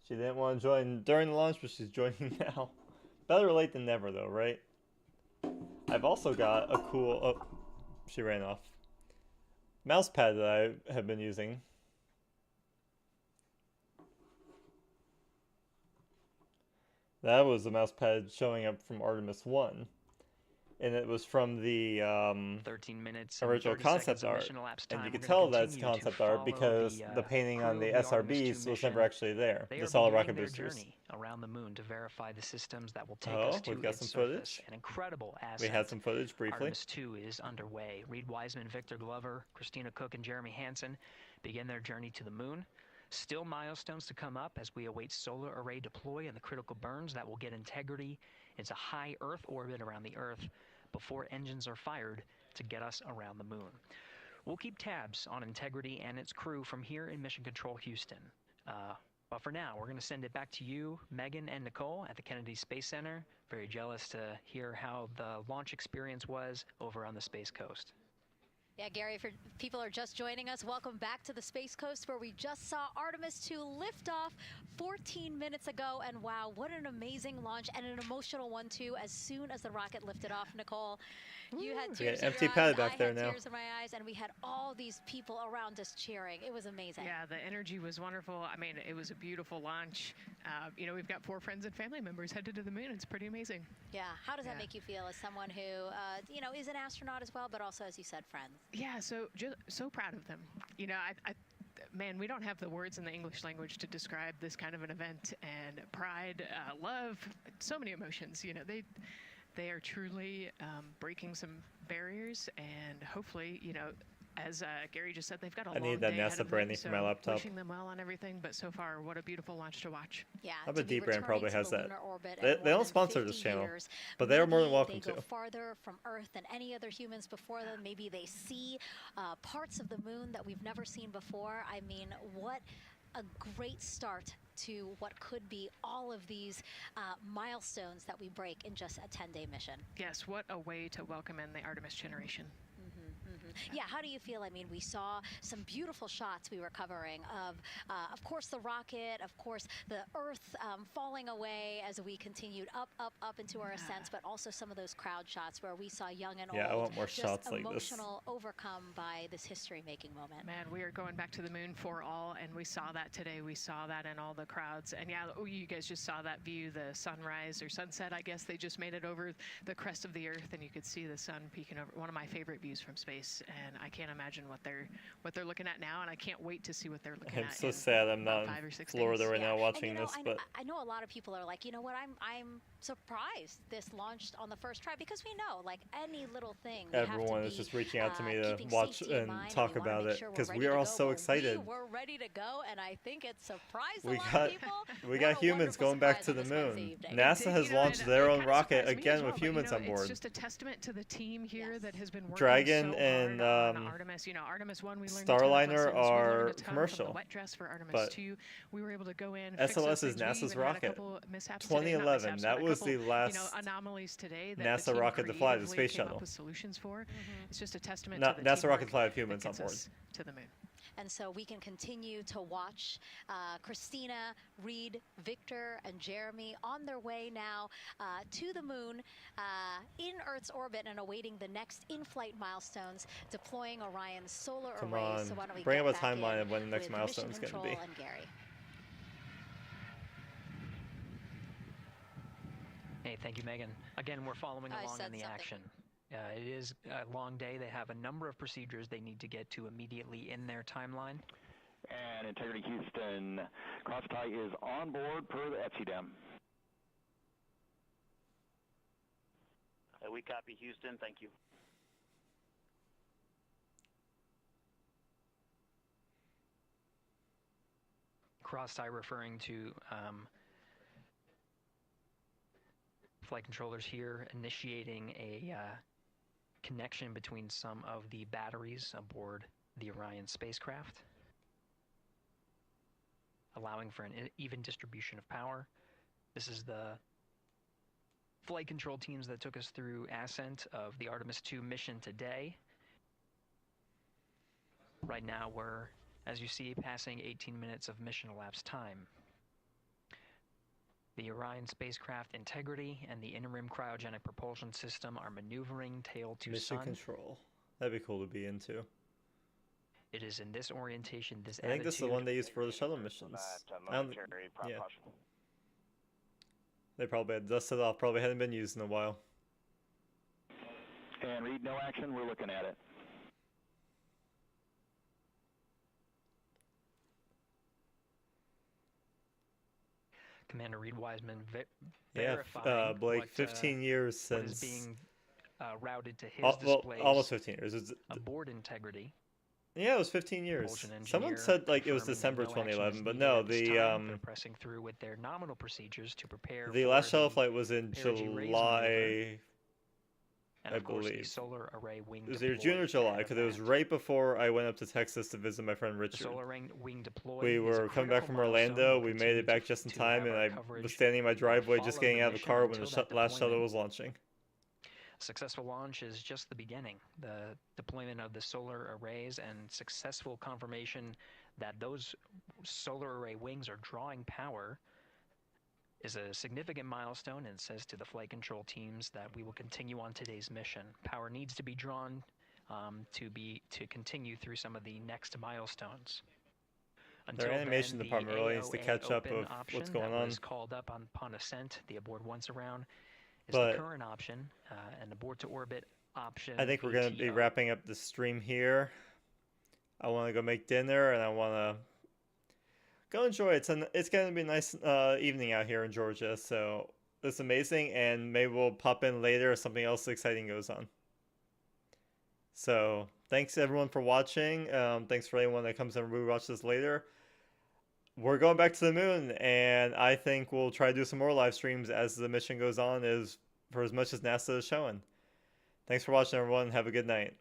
She didn't want to join during the launch, but she's joining now. Better late than never, though, right? I've also got a cool... Oh, she ran off. Mouse pad that I have been using. That was the mouse pad showing up from Artemis 1. And it was from the 13 minutes original concept art. And you could tell that's concept art because the painting on the SRBs was never actually there. The solid rocket boosters. Around the moon to verify the systems that will take us to we've got its some surface. footage. An incredible asset. We had some footage briefly. Artemis 2 is underway. Reed Wiseman, Victor Glover, Christina Cook, and Jeremy Hansen begin their journey to the moon. Still milestones to come up as we await solar array deploy and the critical burns that will get integrity into high Earth orbit around the Earth before engines are fired to get us around the moon. We'll keep tabs on integrity and its crew from here in Mission Control Houston. But for now, we're going to send it back to you, Megan and Nicole at the Kennedy Space Center. Very jealous to hear how the launch experience was over on the Space Coast. Yeah, Gary, if people are just joining us, welcome back to the Space Coast where we just saw Artemis 2 lift off 14 minutes ago. And wow, what an amazing launch and an emotional one, too, as soon as the rocket lifted off. Nicole, you had tears in empty your pad eyes, back I there had now. tears in my eyes, and we had all these people around us cheering. It was amazing. Yeah, the energy was wonderful. I mean, it was a beautiful launch. You know, we've got 4 friends and family members headed to the moon. It's pretty amazing. Yeah, how does that make you feel as someone who, you know, is an astronaut as well, but also, as you said, friends? Yeah, so proud of them. You know, man, we don't have the words in the English language to describe this kind of an event, and pride, love, so many emotions. You know, they are truly breaking some barriers, and hopefully, you know, as Gary just said, they've got a long need that day ahead NASA of them, branding for my laptop. Wishing them well on everything, but so far, what a beautiful launch to watch. Yeah, I bet D-Brand probably has that. They don't sponsor this channel, but they are more than welcome they to. Go farther from Earth than any other humans before them. Maybe they see parts of the moon that we've never seen before. I mean, what a great start to what could be all of these milestones that we break in just a 10-day mission. Yes, what a way to welcome in the Artemis generation. Yeah, how do you feel? I mean, we saw some beautiful shots we were covering of course, the rocket, of course, the Earth falling away as we continued up into our ascents, but also some of those crowd shots where we saw young and old. I want more just shots like this. Emotional, overcome by this history-making moment. Man, we are going back to the moon for all, and we saw that today. We saw that in all the crowds. And yeah, you guys just saw that view, the sunrise or sunset, I guess. They just made it over the crest of the Earth, and you could see the sun peeking over. One of my favorite views from space. And I can't imagine what they're looking at now, and I can't wait to see what they're looking at. I'm so sad I'm not in Florida right now watching this, but I know a lot of people are like, you know what, I'm surprised this launched on the first try, because we know, like, any little thing, everyone is just reaching out to me to watch and talk about it, because we are all so excited. We're ready to go, and I think it surprised we a lot got of people. We got humans going back to the moon. NASA has launched their own rocket again with humans on board. It's just a testament to the team here that has been working Dragon so and hard on Artemis. You know, Artemis 1, we learned Starliner are from the commercial, wet dress for Artemis but 2. We were able to go in. SLS is NASA's rocket. 2011. That was the last anomalies today that NASA rocket to fly the space shuttle. With solutions for. It's just a testament to the NASA rocket to fly with humans on board. To the moon. And so we can continue to watch Christina, Reed, Victor, and Jeremy on their way now to the moon in Earth's orbit and awaiting the next in-flight milestones, deploying Orion's solar Come arrays. on, So why don't we bring get up a back timeline in of when the next with milestone Mission is going to be. Control and Gary. Hey, thank you, Megan. Again, we're following along in the action. It is a long day. They have a number of procedures they need to get to immediately in their timeline. And Integrity Houston, crosstie is on board per the ETSI-DEM. We copy Houston. Thank you. Cross-tie referring to flight controllers here initiating a connection between some of the batteries aboard the Orion spacecraft, allowing for an even distribution of power. This is the flight control teams that took us through ascent of the Artemis II mission today. Right now we're, as you see, passing 18 minutes of mission elapsed time. The Orion spacecraft integrity and the interim cryogenic propulsion system are maneuvering tail to Mission sun. control. That'd be cool to be into. It is in this orientation, this I think this is the one they use for the shuttle missions. Yeah. They probably had dusted off, probably hadn't been used in a while. And Reed, no action, we're looking at it. Commander Reed Wiseman Yeah, verifying Blake, what, 15 years what since... is being routed to his well, displays almost 15 years. It's, aboard integrity. Yeah, it was 15 years. Propulsion Someone engineer said like it was confirming December that no action 2011, is but needed no, at this the time. They're pressing through with their nominal procedures to prepare the for last shuttle the flight was in perigee raise maneuver, July, and I of course the believe. solar array wing It was either deploy June or July, ahead of because it was that. right before I went up to Texas to visit my friend The Richard. solar wing deploy We is a were coming back critical from milestone. Orlando. We'll We made continue it back just in to time, have and our I coverage was standing in my driveway just follow getting the out of the mission car when the until that last shuttle deployment. was launching. Successful launch is just the beginning. The deployment of the solar arrays and successful confirmation that those solar array wings are drawing power is a significant milestone and says to the flight control teams that we will continue on today's mission. Power needs to be drawn to continue through some of the next milestones. Their animation then, department the really needs to AOA catch up open with option what's going that on. was called up upon ascent, the abort once around, is But the current option, and abort to orbit option. I think we're going to be ATO. wrapping up the stream here. I want to go make dinner, and I want to go enjoy it. It's going to be a nice evening out here in Georgia, so it's amazing, and maybe we'll pop in later if something else exciting goes on. So thanks everyone for watching. Thanks for anyone that comes and rewatch this later. We're going back to the moon, and I think we'll try to do some more live streams as the mission goes on, for as much as NASA is showing. Thanks for watching, everyone. Have a good night.